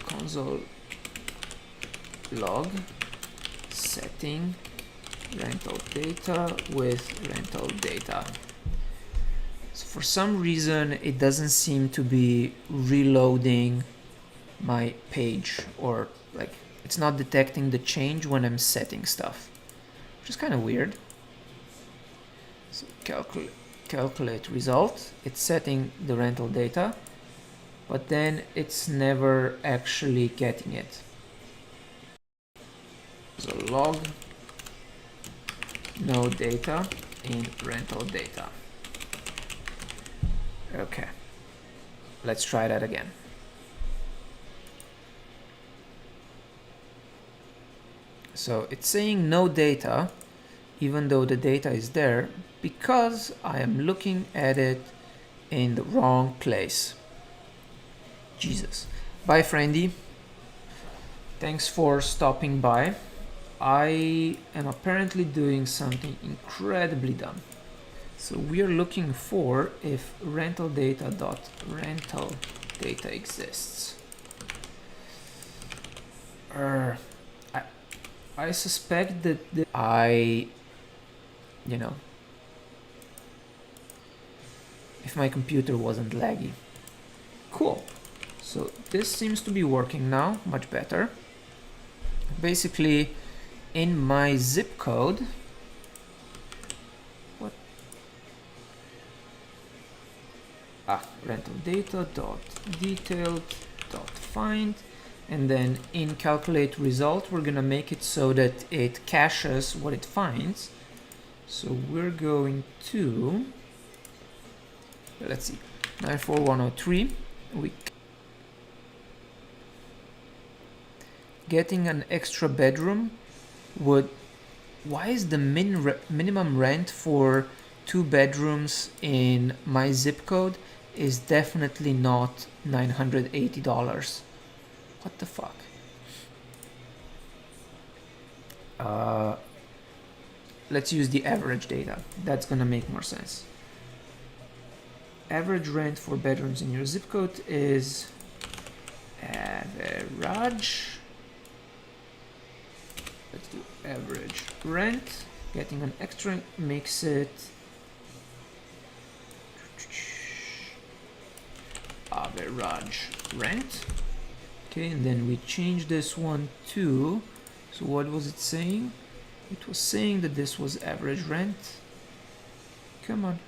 console log setting rental data with rental data. So for some reason it doesn't seem to be reloading my page, or like it's not detecting the change when I'm setting stuff, which is kind of weird. So calculate result. It's setting the rental data, but then it's never actually getting it. So log no data in rental data. Okay, let's try that again. So it's saying no data, even though the data is there, because I am looking at it in the wrong place. Jesus. Bye, friendy. Thanks for stopping by. I am apparently doing something incredibly dumb. So we are looking for if rental data.rental data exists. I suspect that if my computer wasn't laggy. Cool. So this seems to be working now, much better. Basically, in my zip code, rental data dot detailed dot find, and then in calculate result we're gonna make it so that it caches what it finds. So we're going to, let's see, 94103. We getting an extra bedroom would, why is the minimum rent for 2 bedrooms in my zip code is definitely not $980. What the fuck? Let's use the average data. That's gonna make more sense. Average rent for bedrooms in your zip code is average. Let's do average rent. Getting an extra makes it average rent. Okay, and then we change this one to, so what was it saying? It was saying that this was average rent. Come on.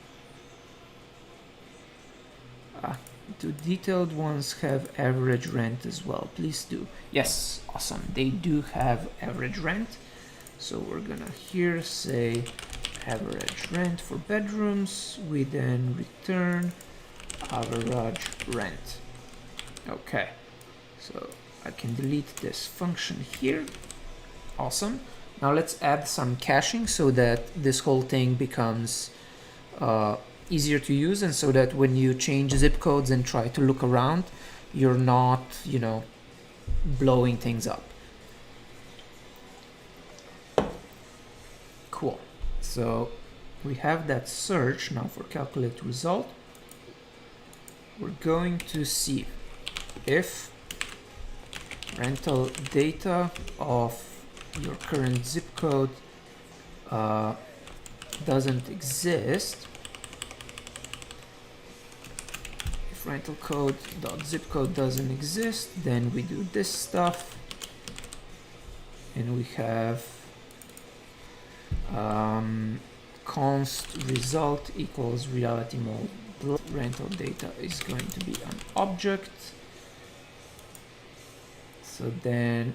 Do detailed ones have average rent as well? Please do. Yes, awesome. They do have average rent. So we're gonna here say average rent for bedrooms. We then return average rent. Okay, so I can delete this function here. Awesome. Now let's add some caching so that this whole thing becomes easier to use, and so that when you change zip codes and try to look around, you're not, blowing things up. Cool. So we have that search. Now for calculate result, we're going to see if rental data of your current zip code doesn't exist. If rental code dot zip code doesn't exist, then we do this stuff, and we have const result equals reality mode. Rental data is going to be an object. So then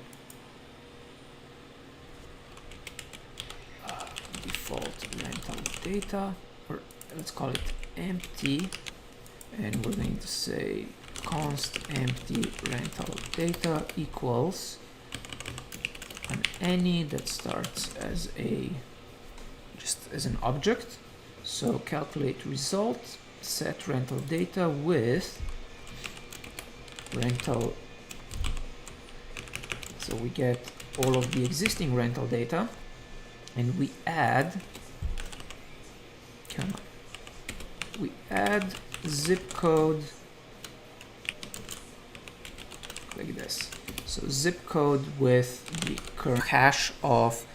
default rental data, or let's call it empty, and we're going to say const empty rental data equals an any that starts as an object. So calculate result, set rental data with rental. So we get all of the existing rental data, and we add, we add zip code like this. So zip code with the current hash of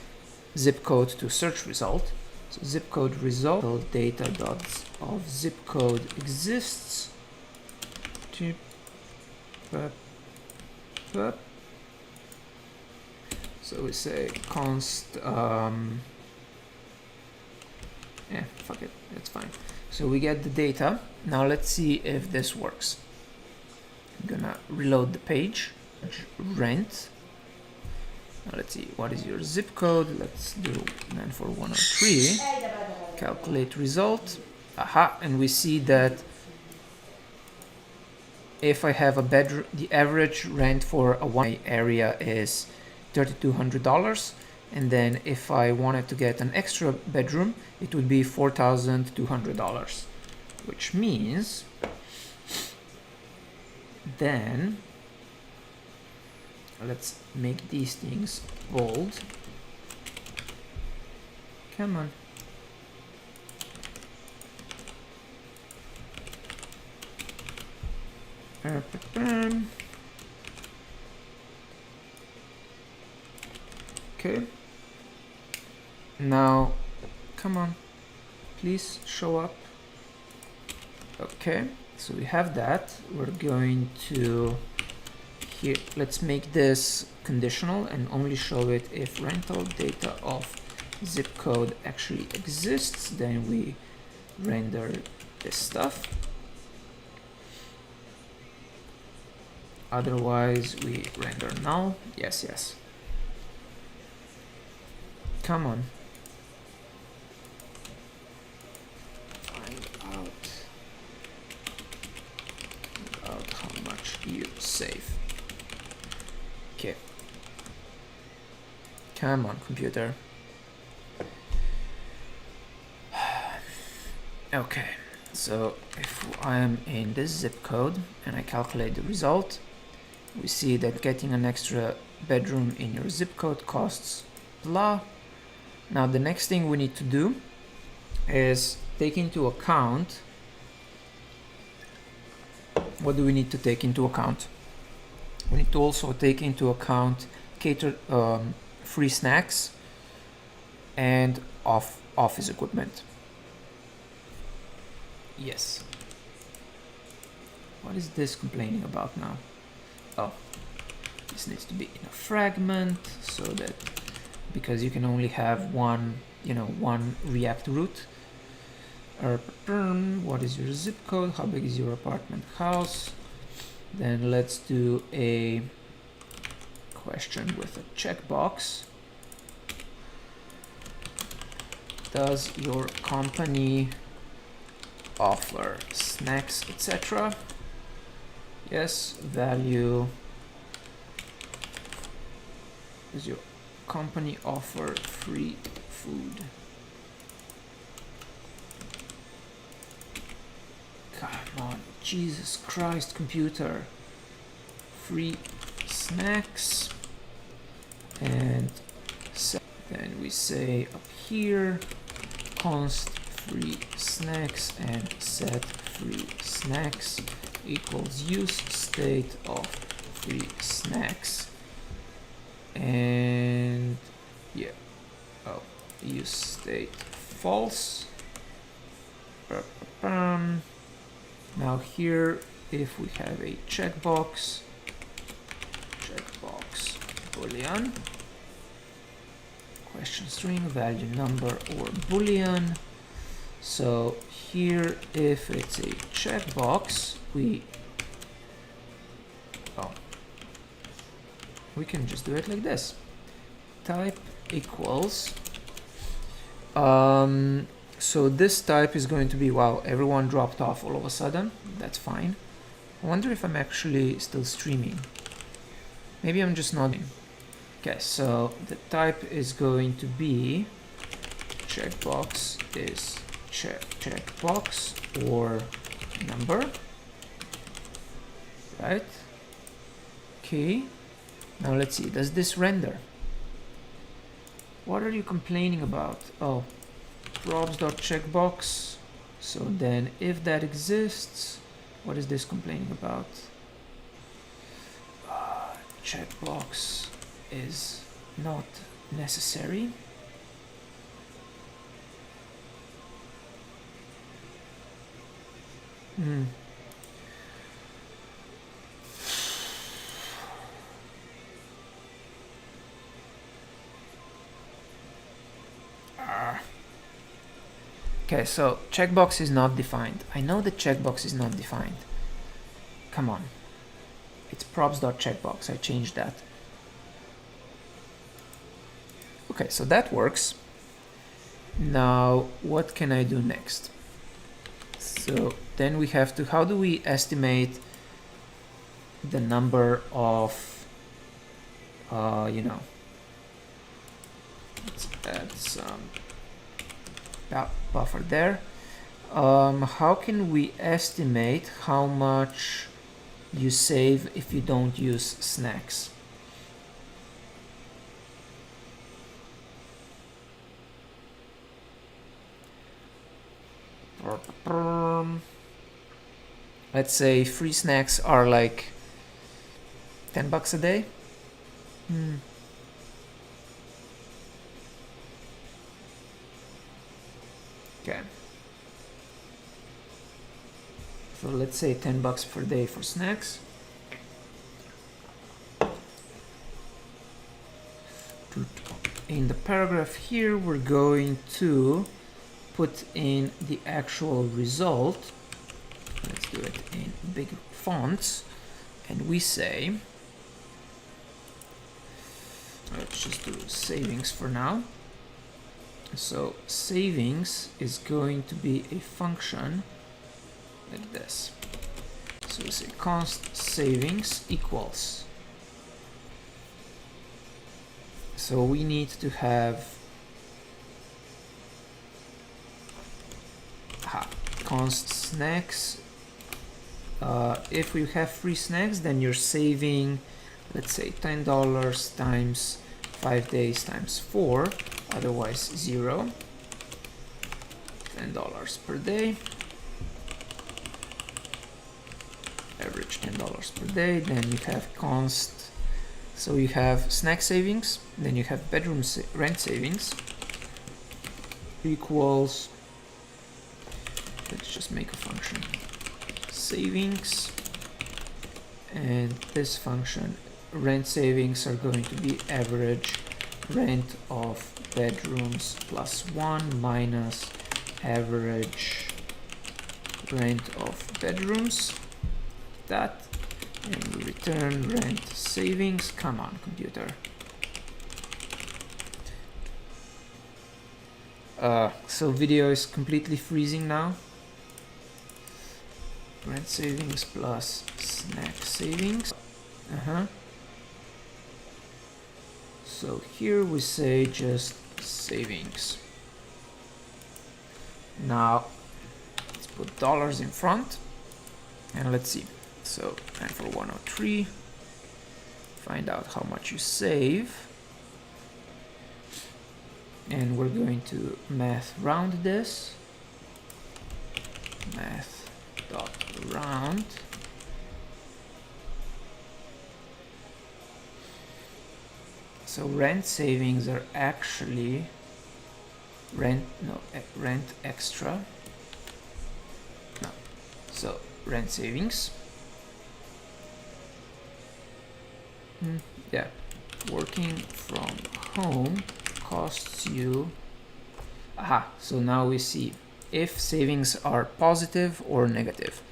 zip code to search result. So zip code result data dot of zip code exists. So we say const, fuck it, that's fine. So we get the data. Now let's see if this works. I'm gonna reload the page. Rent. Now let's see, what is your zip code? Let's do 94103. Calculate result. Aha, and we see that if I have a bedroom, the average rent for a one area is $3,200, and then if I wanted to get an extra bedroom, it would be $4,200, which means then let's make these things bold. Come on. Okay. Now, come on, please show up. Okay, so we have that. We're going to here, let's make this conditional and only show it if rental data of zip code actually exists, then we render this stuff. Otherwise we render null. Yes, yes. Come on. Find out how much you save. Okay. Come on, computer. Okay, so if I am in this zip code and I calculate the result, we see that getting an extra bedroom in your zip code costs blah. Now the next thing we need to do is take into account, what do we need to take into account? We need to also take into account free snacks and office equipment. Yes. What is this complaining about now? Oh, this needs to be in a fragment so that, because you can only have one, one React root. What is your zip code? How big is your apartment house? Then let's do a question with a checkbox. Does your company offer snacks, etc.? Yes. Value. Does your company offer free food? Come on, Jesus Christ, computer. Free snacks. And then we say up here, const free snacks and set free snacks equals use state of free snacks. And yeah, oh, use state false. Now here, if we have a checkbox boolean, question string, value number or boolean. So here, if it's a checkbox, we can just do it like this. Type equals, so this type is going to be, wow, everyone dropped off all of a sudden. That's fine. I wonder if I'm actually still streaming. Maybe I'm just not. Okay, so the type is going to be checkbox is checkbox or number, right? Okay, now let's see, does this render? What are you complaining about? Oh, props.checkbox. So then if that exists, what is this complaining about? Checkbox is not necessary. Okay, so checkbox is not defined. I know the checkbox is not defined. Come on. It's props.checkbox. I changed that. Okay, so that works. Now, what can I do next? So then we have to, how do we estimate the number of, let's add some buffer there. How can we estimate how much you save if you don't use snacks? let's say free snacks are like $10 a day. Okay. So let's say $10 per day for snacks. In the paragraph here, we're going to put in the actual result. Let's do it in big fonts. And we say, let's just do savings for now. So savings is going to be a function like this. So we say const savings equals. So we need to have const snacks. If we have free snacks, then you're saving, let's say $10 times 5 days times 4, otherwise 0. $10 per day. Average $10 per day. Then you have const. So you have snack savings, then you have bedroom rent savings equals, let's just make a function, savings, and this function, rent savings, are going to be average rent of bedrooms plus 1 minus average rent of bedrooms, that. And we return rent savings. Come on, computer. So video is completely freezing now. Rent savings plus snack savings. So here we say just savings. Now let's put dollars in front and let's see. So 9 for 103, find out how much you save, and we're going to math round this, math dot round, so rent savings are actually rent extra, so rent savings. Yeah, working from home costs you. So now we see if savings are positive or negative.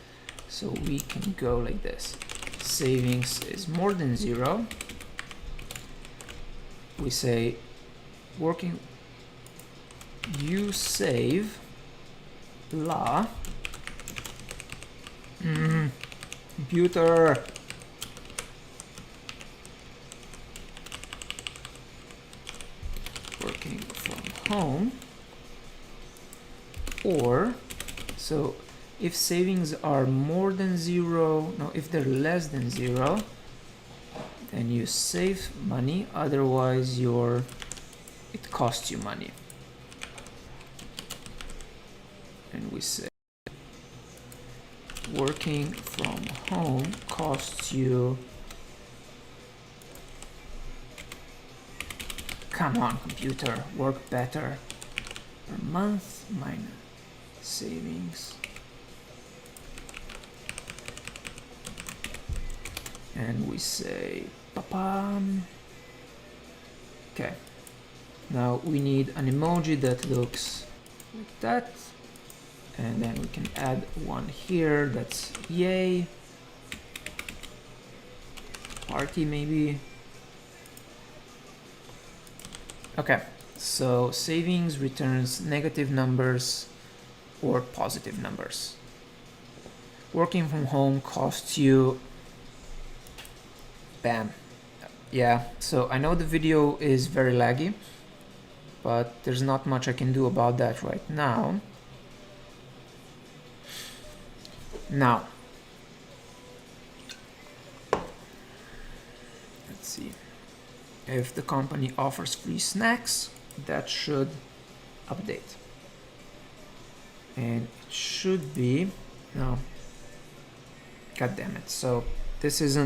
So we can go like this. Savings is more than 0. We say working, you save la computer. Working from home, or so if savings are more than 0, no, if they're less than 0, then you save money, otherwise it costs you money. And we say working from home costs you, come on computer, work better, per month minus savings, and we say papam. Okay, now we need an emoji that looks like that, and then we can add one here that's yay, party maybe. Okay, so savings returns negative numbers or positive numbers. Working from home costs you, bam. Yeah, so I know the video is very laggy, but there's not much I can do about that right now. Now, let's see. If the company offers free snacks, that should update. and it should be, no, god damn it. So this is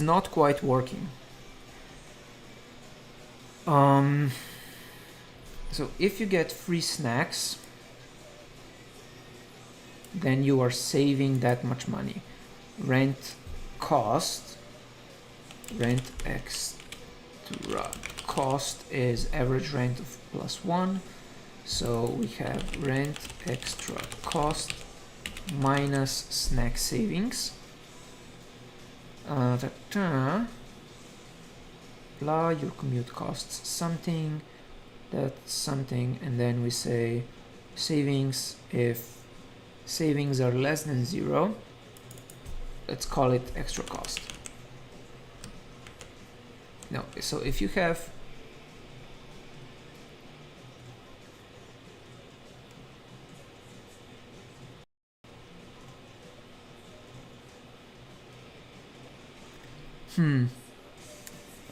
not quite working. So if you get free snacks, then you are saving that much money. Rent cost, rent extra cost is average rent of +1. So we have rent extra cost minus snack savings. Blah, your commute costs something, that's something, and then we say savings. If savings are less than 0, let's call it extra cost. No, so if you have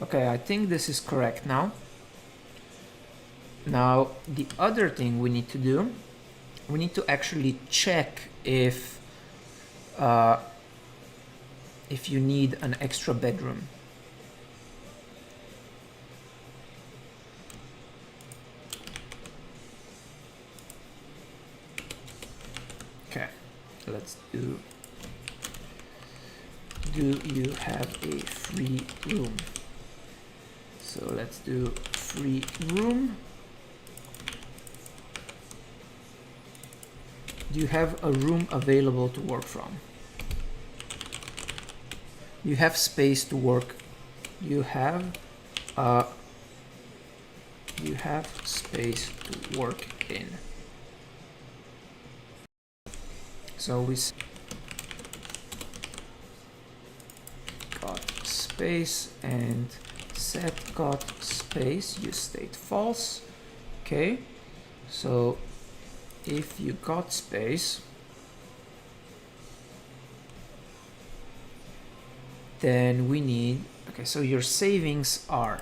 okay, I think this is correct now. Now, the other thing we need to do, we need to actually check if you need an extra bedroom. Okay, let's do you have a free room? So let's do free room. Do you have a room available to work from? You have space to work. You have space to work in. So we got space and set got space, use state false. Okay, so if you got space, then we need, okay, so your savings are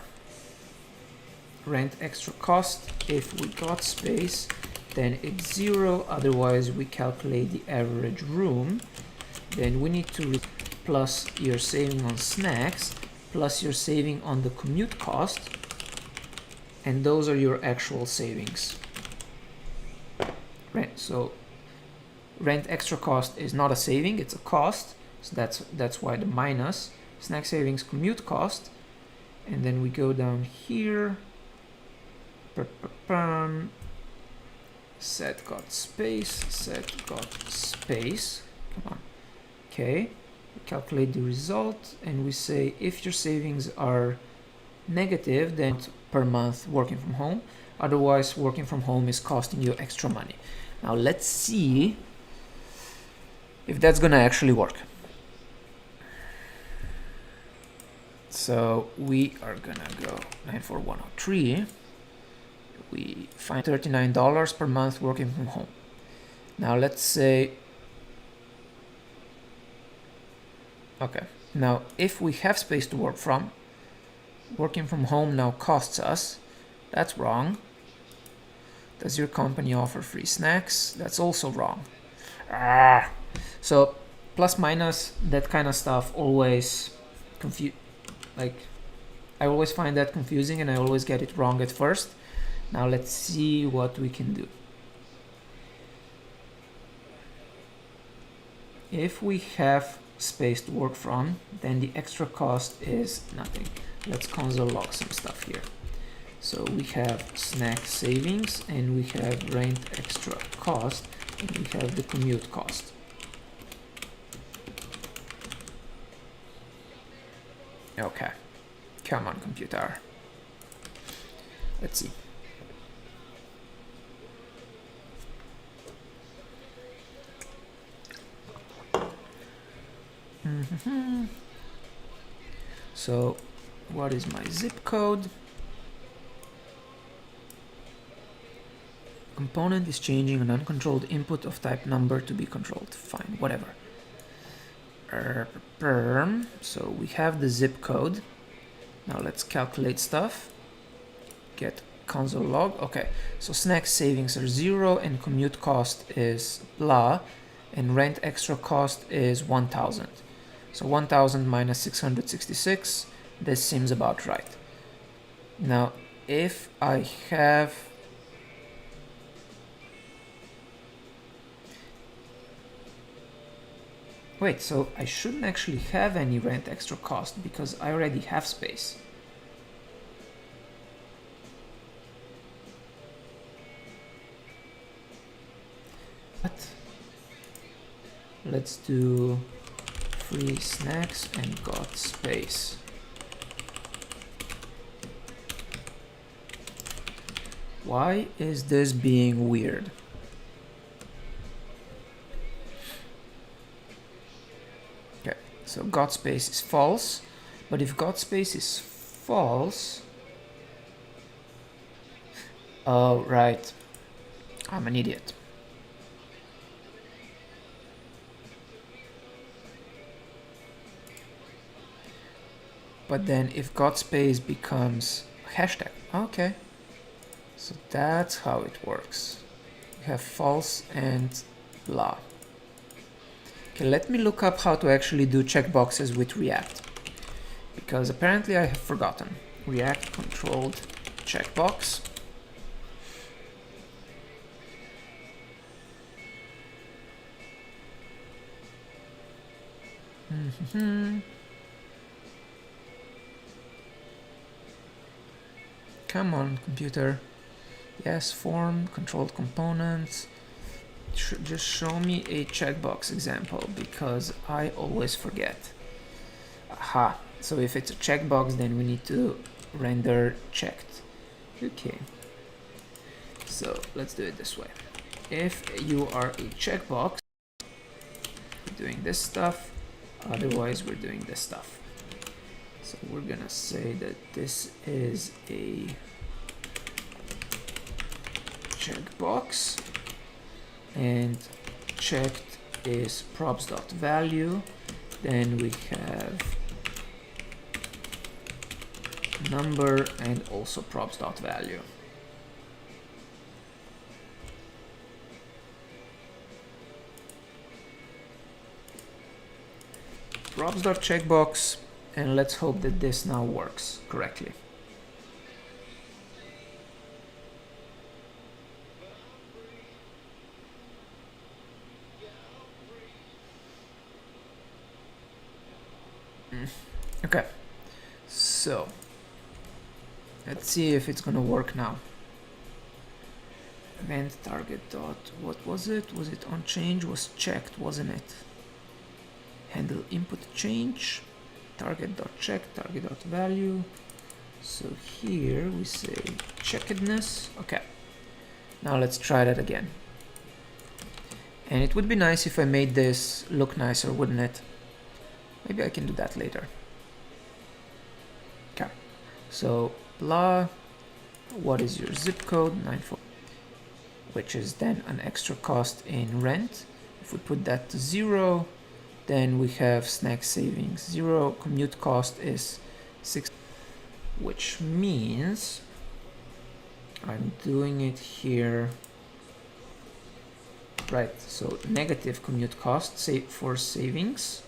rent extra cost. If we got space, then it's 0, otherwise we calculate the average room. Then we need to plus your saving on snacks, plus your saving on the commute cost, and those are your actual savings. Right, so rent extra cost is not a saving, it's a cost, so that's why the minus. Snack savings, commute cost, and then we go down here, set got space, come on, okay, we calculate the result, and we say if your savings are negative, then per month working from home, otherwise working from home is costing you extra money. Now let's see if that's gonna actually work. So we are gonna go 94103. We find $39 per month working from home. Now let's say, okay, now if we have space to work from, working from home now costs us. That's wrong. Does your company offer free snacks? That's also wrong. So plus minus, that kind of stuff always like I always find that confusing and I always get it wrong at first. Now let's see what we can do. If we have space to work from, then the extra cost is nothing. Let's console log some stuff here. So we have snack savings and we have rent extra cost and we have the commute cost. Okay, come on computer. Let's see. So what is my zip code? Component is changing an uncontrolled input of type number to be controlled. Fine, whatever. So we have the zip code. Now let's calculate stuff. Get console log. Okay, so snack savings are 0 and commute cost is blah, and rent extra cost is 1000. So 1000 minus 666, this seems about right. Now, if I have wait, so I shouldn't actually have any rent extra cost because I already have space. But let's do free snacks and got space. Why is this being weird? Okay, so got space is false, but if got space is false, oh right, I'm an idiot. But then if got space becomes hashtag, okay. So that's how it works. You have false and blah. Okay, let me look up how to actually do checkboxes with React, because apparently I have forgotten. React controlled checkbox. Come on, computer. Yes, form, controlled components. Just show me a checkbox example because I always forget. Aha, so if it's a checkbox, then we need to render checked. Okay, so let's do it this way. If you are a checkbox, we're doing this stuff, otherwise we're doing this stuff. So we're gonna say that this is a checkbox and checked is props.value. Then we have number and also props.value. Props.checkbox, and let's hope that this now works correctly. Okay, so let's see if it's gonna work now. Event target dot, what was it? Was it on change? Was checked, wasn't it? Handle input change, target dot check, target dot value. So here we say checkedness. Okay, now let's try that again. And it would be nice if I made this look nicer, wouldn't it? Maybe I can do that later. Okay, so blah, what is your zip code? 94, which is then an extra cost in rent. If we put that to 0, then we have snack savings 0, commute cost is 6, which means I'm doing it here. Right, so negative commute cost, say for savings.